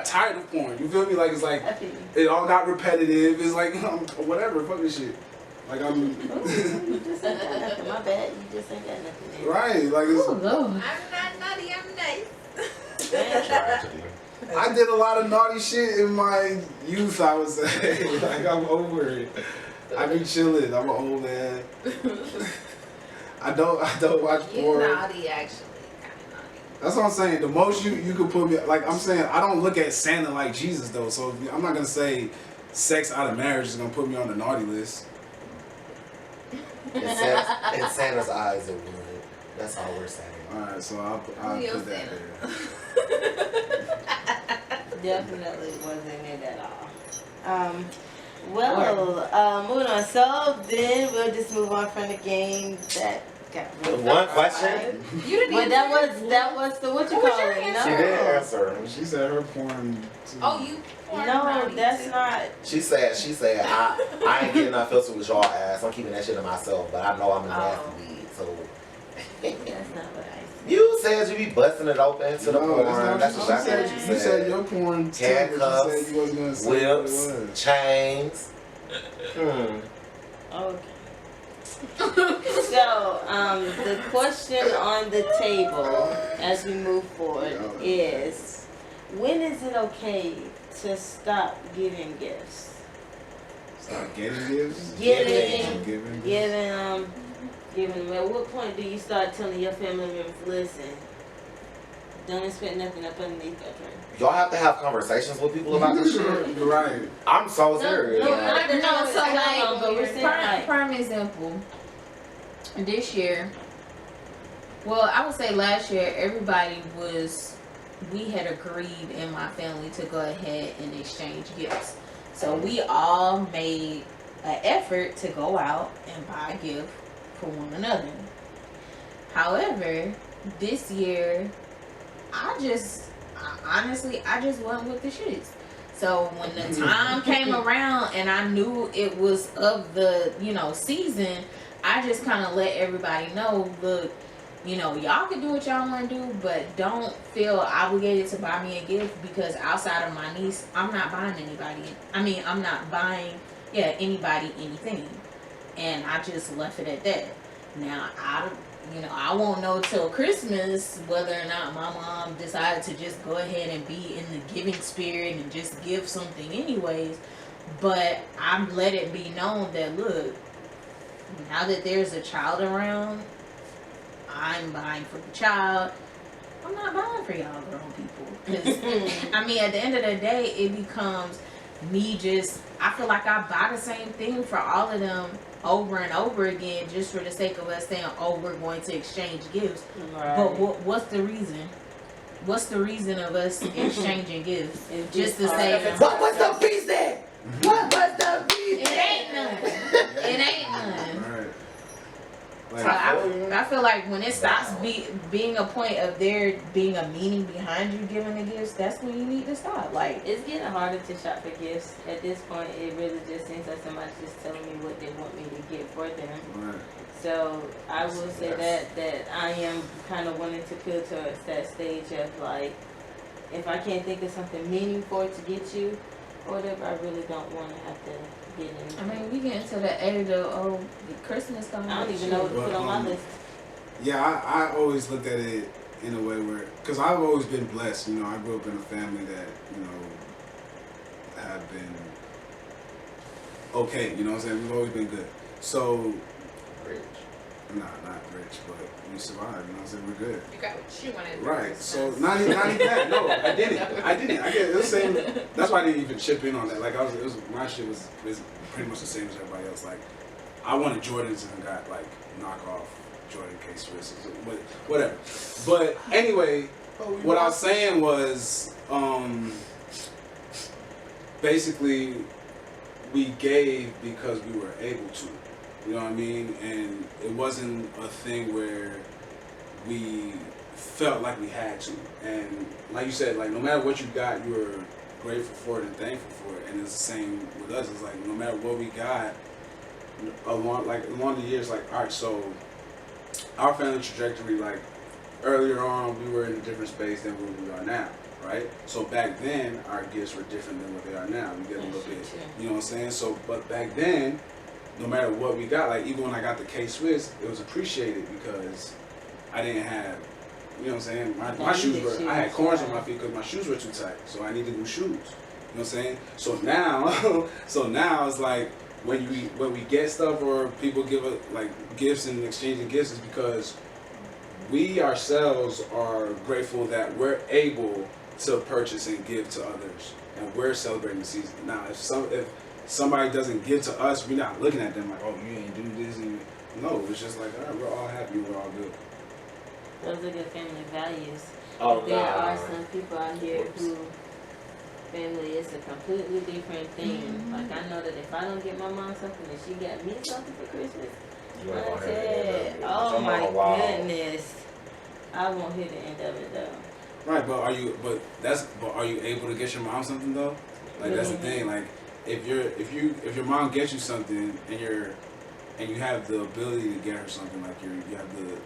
tired of porn. You feel me? Like, it's like
I feel you.
it all got repetitive. It's like whatever, fuck this shit. Like I'm
You just ain't got nothing. My bad. You just ain't got nothing there.
right. Like it's
Oh Lord.
I'm not naughty. I'm nice.
tragedy.
I did a lot of naughty shit in my youth, I would say. Like, I'm over it. I be chilling. I'm an old man. I don't watch
You
porn.
naughty, actually. Kind of naughty.
That's what I'm saying. The most you could put me, like I'm saying, I don't look at Santa like Jesus though. So I'm not gonna say sex out of marriage is gonna put me on the naughty list.
In Santa's eyes, it would. That's all we're saying.
All right, so I'll
Real
put that
Santa.
there.
Definitely wasn't it at all. Moving on. So then we'll just move on from the game that got
One question.
You didn't
But
even
that was the what you
What was
call
your
it?
answer?
She did answer.
She said her porn. Too.
Oh, you porn
No,
naughty
that's
too.
not.
She said, I ain't getting Unfiltered with y'all ass. I'm keeping that shit to myself, but I know I'm a nasty weed, so.
That's not what I said.
You said you be busting it open to the porn. That's
what
exactly what you
You said
said.
your porn too, but
Handcuffs,
you said you wasn't gonna say
whips,
what it was.
chains.
Okay. So, the question on the table as we move forward is, when is it okay to stop giving gifts?
Start getting gifts.
Giving. At what point do you start telling your family members, listen, don't expect nothing up underneath that tree?
Y'all have to have conversations with people about this shit.
Right.
I'm so serious.
no,
No, so
but we're saying like,
prime example. This year, well, I would say last year, we had agreed in my family to go ahead and exchange gifts. So we all made an effort to go out and buy a gift for one another. However, this year, honestly, I just went with the shits. So when the time came around and I knew it was of the, season, I just kind of let everybody know, look, y'all can do what y'all want to do, but don't feel obligated to buy me a gift, because outside of my niece, I'm not buying anybody. I'm not buying, anybody anything. And I just left it at that. Now, I won't know till Christmas whether or not my mom decided to just go ahead and be in the giving spirit and just give something anyways. But I'm let it be known that, look, now that there's a child around, I'm buying for the child. I'm not buying for y'all grown people. 'Cause, at the end of the day, it becomes me I feel like I buy the same thing for all of them over and over again just for the sake of us saying, oh, we're going to exchange gifts.
right.
But what's the reason? What's the reason of us exchanging gifts?
It's
Just to
just
say,
hard.
What was the reason? What was the reason?
it ain't none. It ain't none.
Right.
So
Like,
I feel like when it stops being a point of there being a meaning behind you giving the gifts, that's when you need to stop. Like,
It's getting harder to shop for gifts. At this point, it really just seems like somebody's just telling me what they want me to get for them.
right.
So I will say that I am kind of wanting to feel towards that stage of like, if I can't think of something meaningful to get you or whatever, I really don't want to have to get anything.
we get into the age of Christmas coming
I
up.
don't even know what to put on my list.
Yeah, I always looked at it in a way where, because I've always been blessed. I grew up in a family that have been okay. You know what I'm saying? We've always been good. So,
Rich.
not rich, but we survived. You know what I'm saying? We're good.
You got what you wanted.
Right. So not even that. No, I didn't. I get it. Was same. That's why I didn't even chip in on that. Like my shit was pretty much the same as everybody else. Like I wanted Jordans and got like knockoff Jordan K-Swiss, but whatever. But anyway, what I was saying was basically we gave because we were able to. You know what I mean? And it wasn't a thing where we felt like we had to. And like you said, like no matter what you got, you were grateful for it and thankful for it. And it's the same with us. It's like no matter what we got, along the years, like all right, so our family trajectory, like earlier on, we were in a different space than where we are now, right? So back then, our gifts were different than what they are now. We get a little bit, you know what I'm saying? So, but back then, no matter what we got, like even when I got the K-Swiss, it was appreciated because I didn't have you know what I'm saying? My
I
shoes
needed
were,
shoes,
I had corns on
yeah.
my feet because my shoes were too tight, so I needed new shoes. You know what I'm saying? So now, it's like when we get stuff or people give us like gifts and exchanging gifts is because we ourselves are grateful that we're able to purchase and give to others, and we're celebrating the season. Now, if somebody doesn't give to us, we're not looking at them like, oh, you ain't do this. And no, it's just like, all right, we're all happy, we're all good.
Those are good family values.
Oh,
But there
nah.
are some people out here who family is a completely different thing.
Mm-hmm.
Like I know that if I don't get my mom something and she got me something for Christmas,
You ain't
I
gonna hear the end of
said,
it.
oh
Some
my
of them wild.
goodness, I won't hear the end of it though.
Right, but are you able to get your mom something though? Like that's the thing. Like if your mom gets you something and you have the ability to get her something, like you have the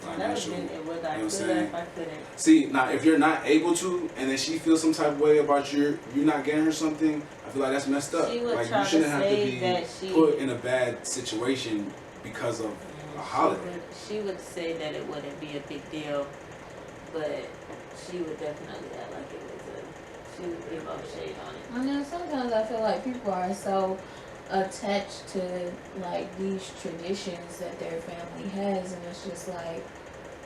financial.
It was I
You know what I'm
could
saying?
if I couldn't.
See, now if you're not able to, and then she feels some type of way about you not getting her something, I feel like that's messed up.
She would
Like
try
you
to
shouldn't have to
say
be
that she
put in a bad situation because of a holiday.
She would say that it wouldn't be a big deal, but she would definitely act like it was she would give off shade on it.
I know sometimes I feel like people are so attached to like these traditions that their family has, and it's just like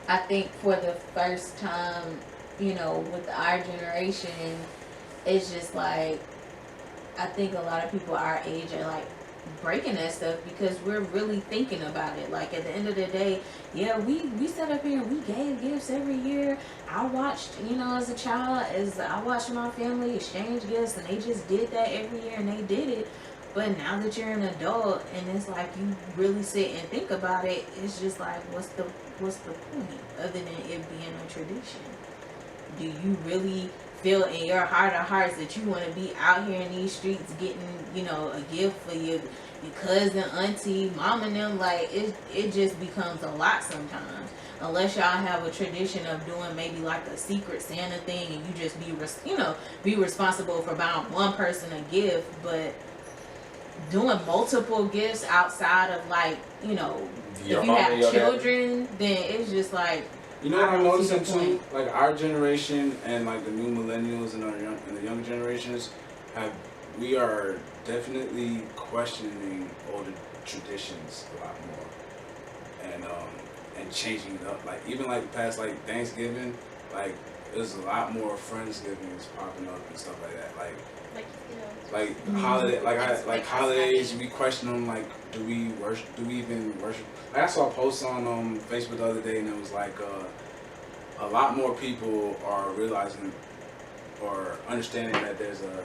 I think for the first time, with our generation, it's just like I think a lot of people our age are like breaking that stuff because we're really thinking about it. Like at the end of the day, yeah, we sat up here and we gave gifts every year. I watched, as a child, I watched my family exchange gifts, and they just did that every year, and they did it. But now that you're an adult, and it's like you really sit and think about it, it's just like, what's the point other than it being a tradition? Do you really feel in your heart of hearts that you want to be out here in these streets getting, a gift for your cousin, auntie, mom, and them? Like it just becomes a lot sometimes. Unless y'all have a tradition of doing maybe like a secret Santa thing, and you just be responsible for buying one person a gift, but doing multiple gifts outside of like, if you have children, then it's just like.
You know what I'm noticing too? Like our generation and like the new millennials and the younger generations we are definitely questioning older traditions a lot more, and changing it up. Like even like past like Thanksgiving, like there's a lot more Friendsgivings popping up and stuff like that. Like holiday, like holidays, we question them. Like, do we even worship? Like, I saw a post on Facebook the other day, and it was like a lot more people are realizing or understanding that there's a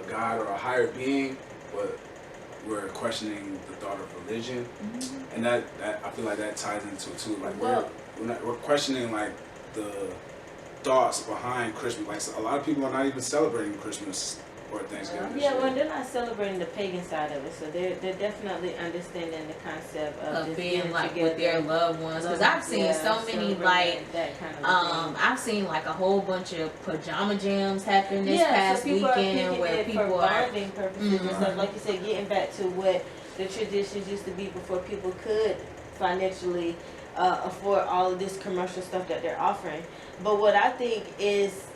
God or a higher being, but we're questioning the thought of religion, and that I feel like that ties into it too. Like we're questioning like the thoughts behind Christmas. Like a lot of people are not even celebrating Christmas or Thanksgiving.
Yeah, well, they're not celebrating the pagan side of it, so they're definitely understanding the concept of
being like with their loved ones. Because I've seen so many like
that kind of
I've seen like a whole bunch of pajama jams happen this past weekend where people are
bonding purposes and stuff. Like you said, getting back to what the traditions used to be before people could financially afford all of this commercial stuff that they're offering. But what I think is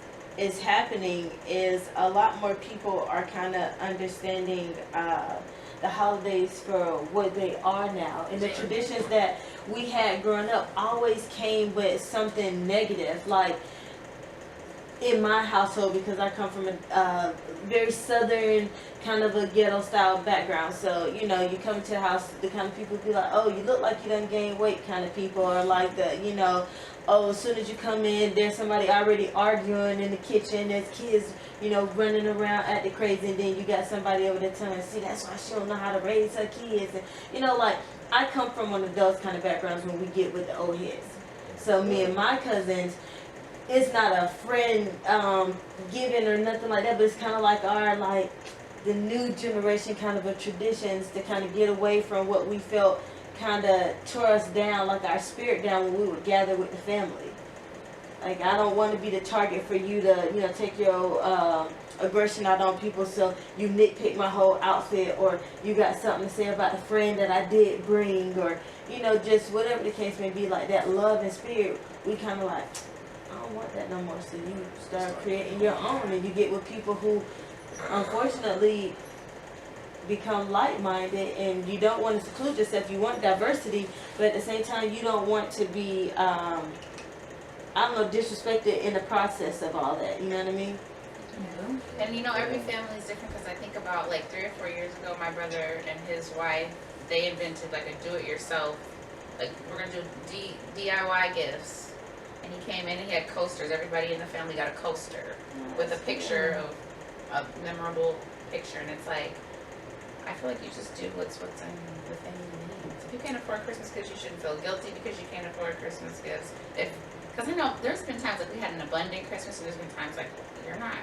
happening is a lot more people are kind of understanding the holidays for what they are now, and the traditions that we had growing up always came with something negative. Like in my household, because I come from a very southern kind of a ghetto style background, so you come to the house, the kind of people be like, oh, you look like you done gained weight kind of people, or like the oh, as soon as you come in, there's somebody already arguing in the kitchen. There's kids, running around acting crazy, and then you got somebody over there telling, see, that's why she don't know how to raise her kids. And, like, I come from one of those kind of backgrounds when we get with the old heads. So me and my cousins, it's not a friend giving or nothing like that, but it's kind of like the new generation kind of a traditions to kind of get away from what we felt kind of tore us down, like our spirit down when we would gather with the family. Like, I don't want to be the target for you to, you know, take your aggression out on people, so you nitpick my whole outfit, or you got something to say about the friend that I did bring, or, you know, just whatever the case may be. Like, that love and spirit, we kind of like, I don't want that no more. So you start creating your own, and you get with people who, unfortunately, become like-minded, and you don't want to seclude yourself. You want diversity, but at the same time, you don't want to be, I don't know, disrespected in the process of all that. You know what I mean?
Yeah. And you know, every family is different, because I think about like 3 or 4 years ago, my brother and his wife, they invented like a do-it-yourself, like we're gonna do DIY gifts. And he came in and he had coasters. Everybody in the family got a coaster with a picture of a memorable picture, and it's like, I feel like you just do what's within your means. If you can't afford Christmas gifts, you shouldn't feel guilty because you can't afford Christmas gifts. Because I know there's been times like we had an abundant Christmas, and there's been times like you're not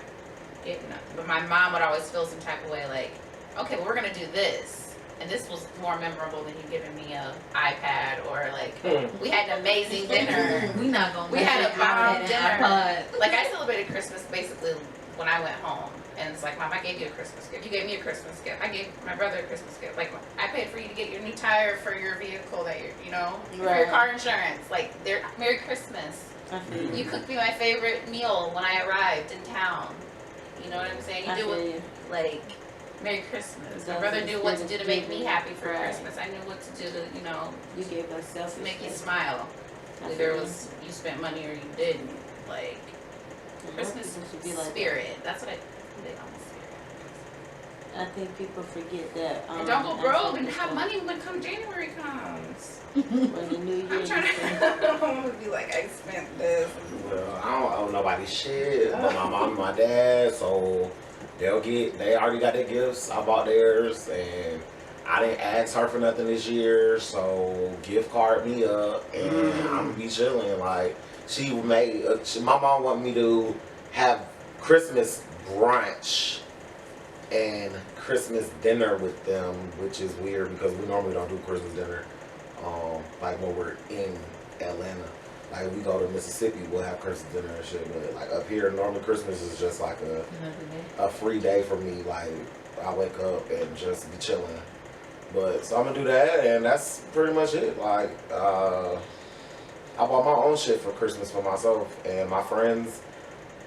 getting nothing. But my mom would always feel some type of way, like, okay, well, we're gonna do this, and this was more memorable than you giving me a iPad, or like we had an amazing dinner.
We not gonna.
We had a bomb dinner.
iPod.
Like, I celebrated Christmas basically when I went home. And it's like, Mom, I gave you a Christmas gift. You gave me a Christmas gift. I gave my brother a Christmas gift. Like, I paid for you to get your new tire for your vehicle that you're, you know, for your car insurance. Like, Merry Christmas. You cooked me my favorite meal when I arrived in town. You know what I'm saying? You do what, like, Merry Christmas. My brother knew what to do to make me happy for Christmas. I knew what to do to, you know,
You gave us self
to make you smile. Whether it was you spent money or you didn't. Like, Christmas spirit. That's what I think on the spirit.
I think people forget that.
And don't go broke and have money when come January comes.
When the new year.
I'm trying to. I don't want to be like, I spent this.
Well, I don't owe nobody shit. But my mom and my dad, so they already got their gifts. I bought theirs, and I didn't ask her for nothing this year, so gift card me up, and I'm gonna be chilling. Like, my mom wanted me to have Christmas brunch and Christmas dinner with them, which is weird because we normally don't do Christmas dinner. Like when we're in Atlanta, like we go to Mississippi, we'll have Christmas dinner and shit. But like up here, normally Christmas is just like a free day for me. Like I wake up and just be chilling. But so I'm gonna do that, and that's pretty much it. Like I bought my own shit for Christmas for myself and my friends.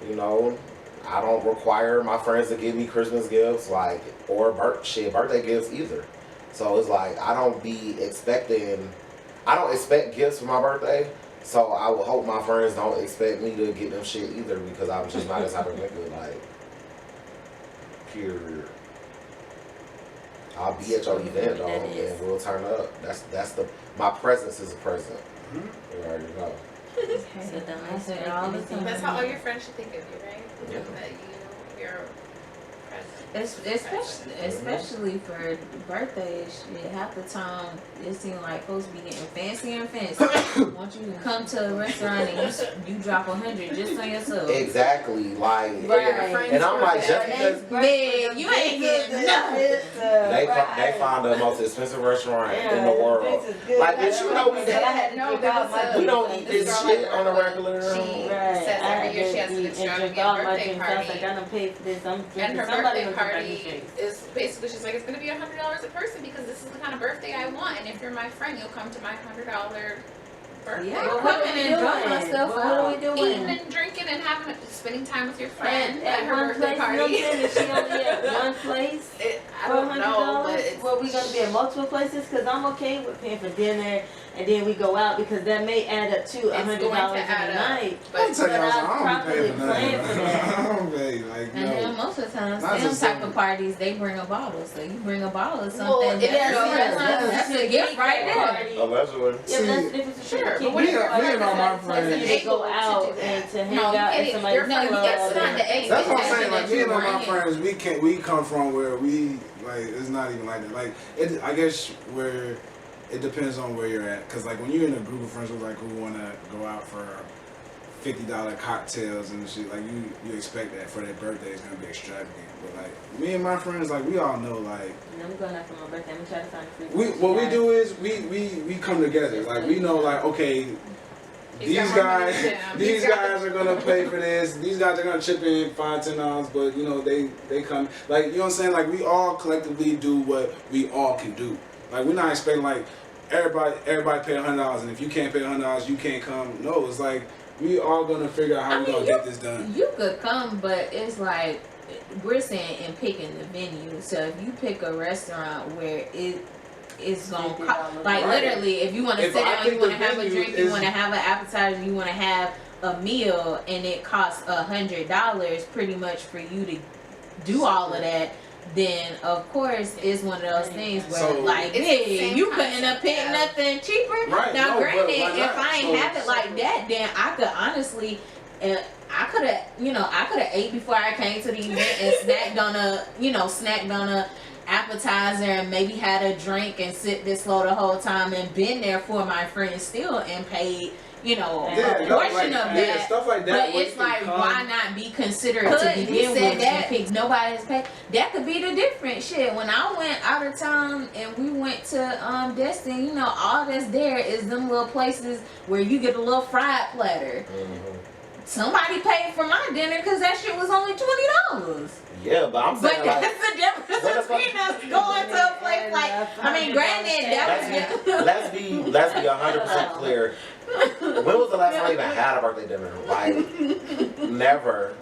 You know, I don't require my friends to give me Christmas gifts, like, or birthday gifts either. So it's like I don't expect gifts for my birthday. So I would hope my friends don't expect me to get them shit either, because I'm just not as type of nigga. Like, period. I'll be at your event, dog, and we'll turn up. My presence is a present. You already know.
Okay. So
That's how all your friends should think of you, right?
Yeah.
That you're present.
Especially for birthdays, shit, half the time it seems like folks be getting fancier and fancier. Once you come to a restaurant and you drop $100 just on yourself.
Exactly, like,
Right.
and I'm like, just because
Man, you ain't getting nothing.
they find the most expensive restaurant in the world. Like, bitch, you know we don't eat this shit on a regular.
She says every year she has an extravagant birthday party.
Like, I done paid for this. I'm
And her
somebody
birthday party
is
is basically, she's like, it's gonna be $100 a person because this is the kind of birthday I want. And if you're my friend, you'll come to my $100 birthday.
Yeah,
Well,
what and enjoy myself.
What are we doing?
Eating and drinking and spending time with your friend
At
at her
one
birthday
place,
party.
you know what I'm saying? Is she only at one place?
I don't know, but
$400? Well, we gonna be at multiple places? Because I'm okay with paying for dinner and then we go out, because that may add up to $100 in a night.
I'll tell y'all,
But
I don't be paying for
properly
nothing.
plan for that.
I don't pay, like,
And then
no.
most of the time,
Not
them
just
type
some-
of parties, they bring a bottle. So you bring a bottle of something.
Well, if
that's a gift right there.
Allegedly.
Yeah, but that's the difference between
Sure,
a
but what
kid
if
and
me and all my
a
friends-
to go out
to do that.
and to hang
No,
out at
you
somebody's
can't. No,
club.
that's not the age.
That's what I'm saying.
that
Like, me and all my
you're
friends, we come from where we, like, it's not even like that. Like, I guess where it depends on where you're at. Cause like when you're in a group of friends who wanna go out for $50 cocktails and shit, like you expect that for their birthday it's gonna be extravagant. But like me and my friends, like we all know, like,
And I'm going out for my birthday. I'm trying to find a free.
what we do is we come together. Like we know, like, okay, these guys are gonna pay for this. These guys are gonna chip in $5-10, but you know they come like you know what I'm saying. Like we all collectively do what we all can do. Like we're not expecting like everybody pay $100, and if you can't pay $100, you can't come. No, it's like we all gonna figure out how we gonna get this done.
You could come, but it's like we're saying in picking the venue. So if you pick a restaurant where it's gonna like literally, if you want to sit down, you want to have a drink, you want to have an appetizer, you want to have a meal, and it costs $100 pretty much for you to do all of that. Then of course it's one of those things where like, hey, you couldn't have picked nothing cheaper.
Right.
Now,
No,
granted,
but
if I ain't have it like that, then I could honestly. I could have ate before I came to the event and snacked on a appetizer and maybe had a drink and sit this slow the whole time and been there for my friends still and paid, a portion of that.
Stuff like that.
But it's like, why not be considerate to begin with and pick nobody has paid? That could be the difference. Shit, when I went out of town and we went to Destin, all that's there is them little places where you get a little fried platter.
Mm-hmm.
Somebody paid for my dinner because that shit was only $20.
Yeah, but I'm saying
But that's the difference between us going to a place like. I mean, granted, that was.
Let's be 100% clear. When was the last time you even had a birthday dinner? Like, never.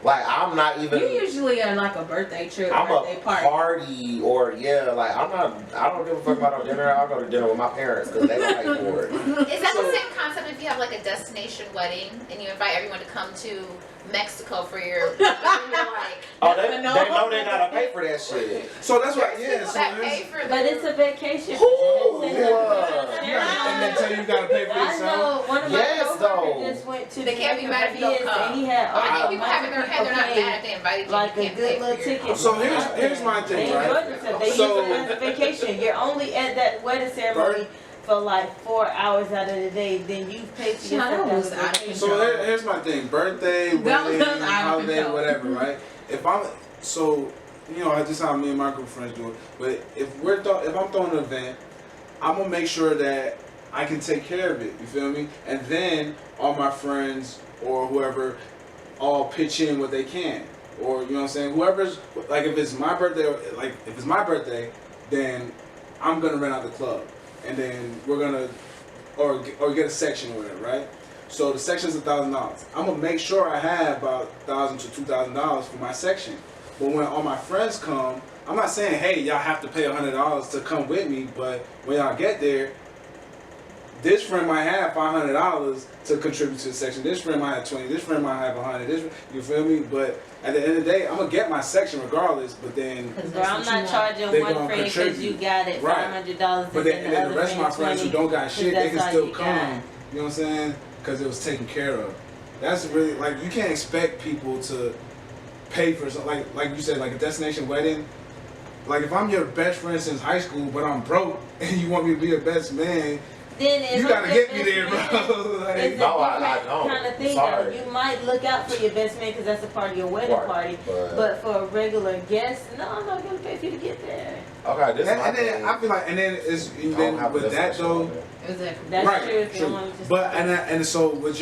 Like, I'm not even.
You usually are like a birthday trip,
I'm
birthday
a
party,
or like I'm not. I don't give a fuck about no dinner. I'll go to dinner with my parents because they don't pay for it.
Is that the same concept if you have like a destination wedding and you invite everyone to come to Mexico for your like?
Oh, they know they gotta pay for that shit.
So that's why,
People that pay for
But it's a vacation.
And they tell you gotta pay for
I
yourself.
know one of my
Yes,
coworkers
though.
just went to
They can't be mad if you don't come.
and he had
I think people have in their head they're not mad if they invited you.
like
you
a
can't
good
pay
little
for your
ticket.
So here's my thing,
They
right?
enjoyed themselves. They
So-
use it as a vacation. You're only at that wedding ceremony for like 4 hours out of the day. Then you've paid for
Yeah,
yourself.
that was
as a
out of
vacation.
So here's my thing: birthday,
That was
wedding,
out of
holiday,
control.
whatever, right? If I'm that's how me and my group of friends do it. But if I'm throwing an event, I'm gonna make sure that I can take care of it. You feel me? And then all my friends or whoever all pitch in what they can, or you know what I'm saying. Whoever's like, if it's my birthday, then I'm gonna rent out the club, and then we're gonna or get a section or whatever, right? So the section's $1,000. I'm gonna make sure I have about $1,000 to $2,000 for my section. But when all my friends come, I'm not saying, hey, y'all have to pay $100 to come with me. But when y'all get there, this friend might have $500 to contribute to the section. This friend might have 20. This friend might have 100. You feel me? But at the end of the day, I'm gonna get my section regardless. But then,
Bro, I'm not charging
They
one
gonna
friend because
contribute.
you got it
Right.
$500.
but then the rest of my friends who don't got shit, they can still come.
got.
You know what I'm saying? Because it was taken care of. That's really like you can't expect people to pay for something like you said, like a destination wedding. Like if I'm your best friend since high school, but I'm broke and you want me to be your best man,
Then it's
you gotta
your
get me
best
there,
friend.
bro. Like,
It's
No,
a
I
different
don't.
kind of thing
Sorry.
though. You might look out for your best man because that's a part of your wedding
Right,
party. But for a regular guest, no, I'm not gonna pay for you to get there.
Okay, this is my
and then
thing.
I feel like, and then it's and
I don't
then
have
with
a
that
destination
though.
on there.
Exactly.
That's
Right,
true. If you
true.
want to just
But and so with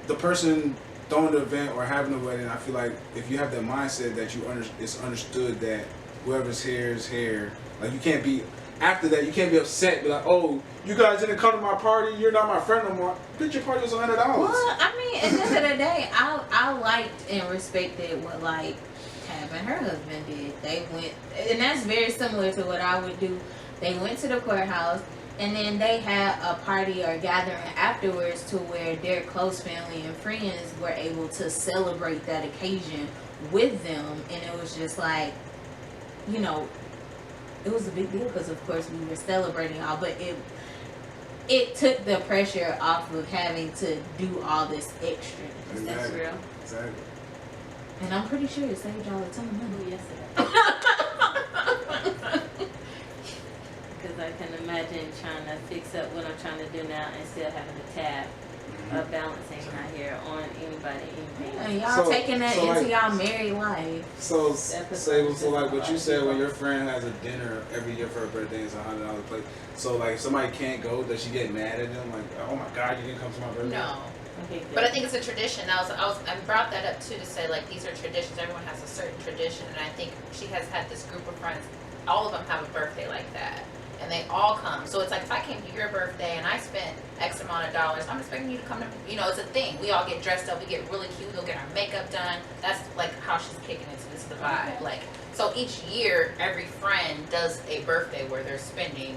the person throwing the event or having the wedding, I feel like if you have that mindset that it's understood that whoever's here is here. Like you can't be after that. You can't be upset. Be like, oh, you guys didn't come to my party. You're not my friend no more. Bitch, your party was $100.
Well, I mean, at the end of the day, I liked and respected what like Tab and her husband did. They went, and that's very similar to what I would do. They went to the courthouse, and then they had a party or gathering afterwards to where their close family and friends were able to celebrate that occasion with them, and it was just like, it was a big deal because of course we were celebrating all, but it took the pressure off of having to do all this extra. That's
Exactly.
real.
Exactly.
And I'm pretty sure it saved y'all a ton of money.
Yes, Because I can imagine trying to fix up what I'm trying to do now and still having a tab. a balancing out here on anybody, anything.
And y'all
So-
taking that
so,
into
like-
y'all married life.
So,
That's
so like what you said when your friend has a dinner every year for her birthday and it's $100 plate. So like if somebody can't go, does she get mad at them? Like, oh my God, you didn't come to my birthday?
No.
Okay, good.
But I think it's a tradition. I brought that up too to say like these are traditions. Everyone has a certain tradition, and I think she has had this group of friends. All of them have a birthday like that, and they all come. So it's like if I came to your birthday and I spent X amount of dollars, I'm expecting you to come to. You know, it's a thing. We all get dressed up. We get really cute. We'll get our makeup done. That's like how she's kicking into this the vibe. Like so each year, every friend does a birthday where they're spending.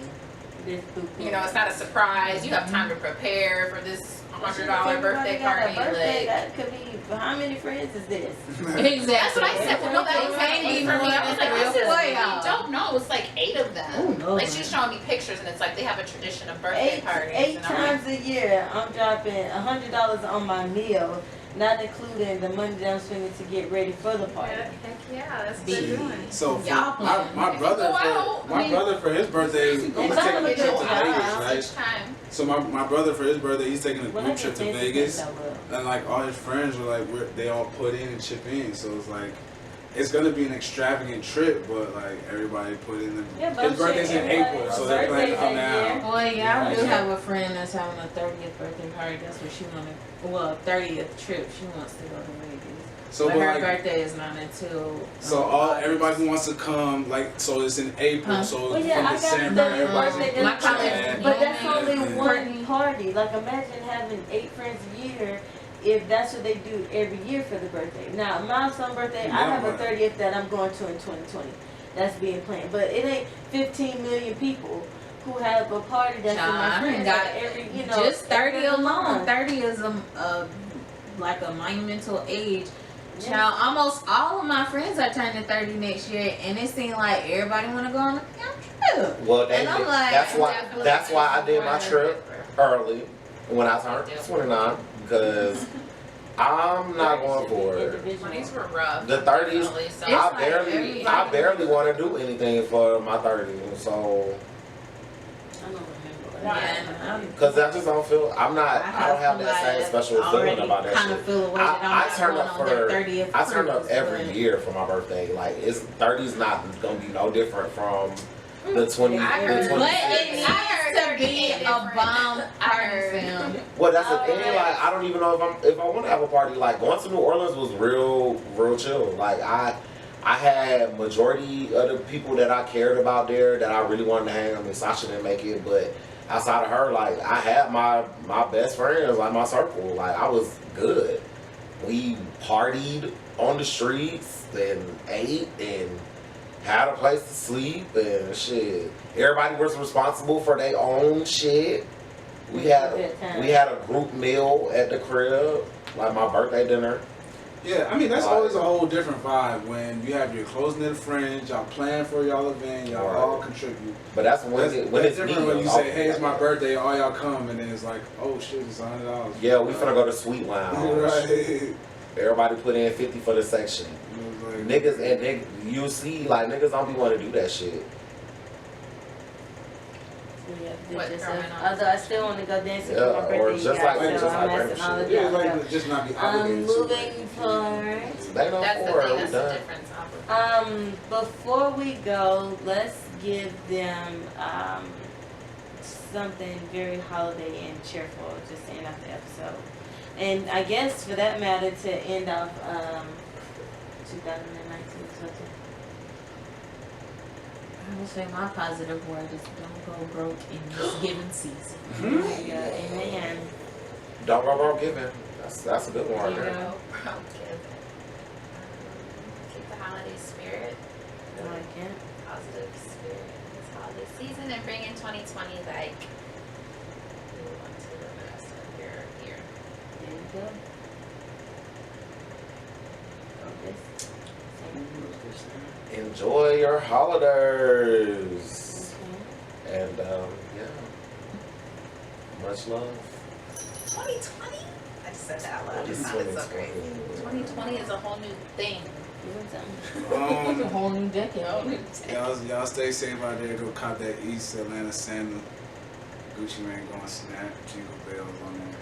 This
You know, it's not a surprise. You have time to prepare for this $100 birthday party.
Birthday,
Like,
that could be. How many friends is this?
Exactly.
that's what I said. Well, no, that was
Can't
handy
be
for me.
more
I was like,
than
this is,
three or
you
four.
don't know. It's like 8 of them.
Oh, no.
Like, she's showing me pictures, and it's like they have a tradition of birthday parties.
Eight
and I'm like,
times a year, I'm dropping $100 on my meal, not including the money that I'm spending to get ready for the party.
heck yeah, that's what
Be-
they're doing.
So for
Y'all playing.
my brother
If you go out,
for my brother for his birthday, he's
It's
taking
all
a
a
trip
good
to
job.
Vegas, right?
Each time.
So my brother for his birthday, he's taking a
Well,
group
I
trip to
can fancy
Vegas,
things I will.
and like all his friends were like, they all put in and chip in. So it's like, it's gonna be an extravagant trip, but like everybody put in.
Yeah, but
His
I'm sure
birthday's in
everybody's
April, so they're planning to come
birthdays that
down.
Well, yeah, I do
Yeah.
have a friend that's having a 30th birthday party. That's what she wanted. Well, 30th trip. She wants to go to Vegas.
So
but
but
her
like,
birthday is not until.
so everybody who wants to come, like, so it's in April,
Huh?
so
Well, yeah,
from
I got
December,
the
everybody's
birthday
in
My
that's
college-
Japan.
But that's only
Yeah.
one party. Like imagine having 8 friends a year if that's what they do every year for the birthday. Now my son's birthday, I have a 30th that I'm going to in 2020. That's being planned. But it ain't 15 million people who have a party that's
Child,
in my
I done
friends.
got
Like every, you know,
just 30
every
alone.
month.
30 is like a monumental age.
Yeah.
Child, almost all of my friends are turning 30 next year, and it seems like everybody want to go on a damn trip.
Well,
And I'm like,
that's why I did my trip early when I turned 29 because I'm not going for it.
20s were rough.
The 30s,
definitely, so-
It's like everybody-
I barely want to do anything for my 30s, so
I don't remember.
Yeah,
because I just don't feel I don't have that same special feeling about that
kind
shit.
of feel away
I
that I'm not
turn
going
up
on their
for
30th
I turn up
cruise,
every
but-
year for my birthday. Like it's 30's not gonna be no different from the 20.
I heard-
the
But
26.
it needs to be a bomb party film.
Well, that's the thing. Like, I don't even know if I want to have a party. Like, going to New Orleans was real chill. Like, I had majority of the people that I cared about there that I really wanted to hang. I mean, Sasha didn't make it, but outside of her, like, I had my best friends, like my circle. Like, I was good. We partied on the streets and ate and had a place to sleep and shit. Everybody was responsible for their own shit. We had a group meal at the crib, like my birthday dinner.
Yeah, I mean that's always a whole different vibe when you have your close knit friends, y'all plan for y'all event, y'all all contribute.
But that's when
That's
it's
different
me.
when you say, "Hey, it's my birthday," all y'all come, and then it's like, "Oh shit, it's $100."
Yeah, we finna go to Sweet Lounge.
Right.
Everybody put in 50 for the section.
Like,
Niggas and you see like niggas don't be want to do that shit.
What,
Although I still want to go dancing for my
Yeah, or
birthday,
just
guys,
like
so I'm
random
asking all
shit.
of
yeah,
y'all.
like just not be
I'm
obligated to.
moving forward.
They know
That's the
for
thing.
it. We
That's the
done.
difference.
Before we go, let's give them something very holiday and cheerful just to end off the episode. And I guess for that matter, to end off 2019 something.
I would say my positive word is don't go broke in this given season.
Yeah, amen.
Don't go wrong giving. That's a good one right
You
there.
know, keep the holiday spirit,
I like it.
positive spirit in this holiday season, and bring in 2020 like we want to live the rest of your year.
There you go. Focus.
Enjoy your holidays.
Okay.
And yeah. Much love.
2020? I just said that out loud. It
It's
sounded so
2020.
crazy. 2020 is a whole new thing.
Give them something.
It's a whole new decade.
Y'all stay safe out there. Go cop that East Atlanta Santa Gucci man going snap jingle bells on there.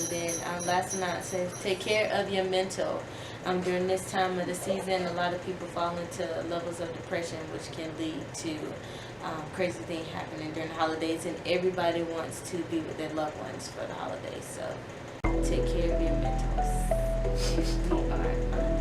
then last but not says, take care of your mental. During this time of the season, a lot of people fall into levels of depression, which can lead to crazy things happening during the holidays, and everybody wants to be with their loved ones for the holidays. So take care of your mentals. And we are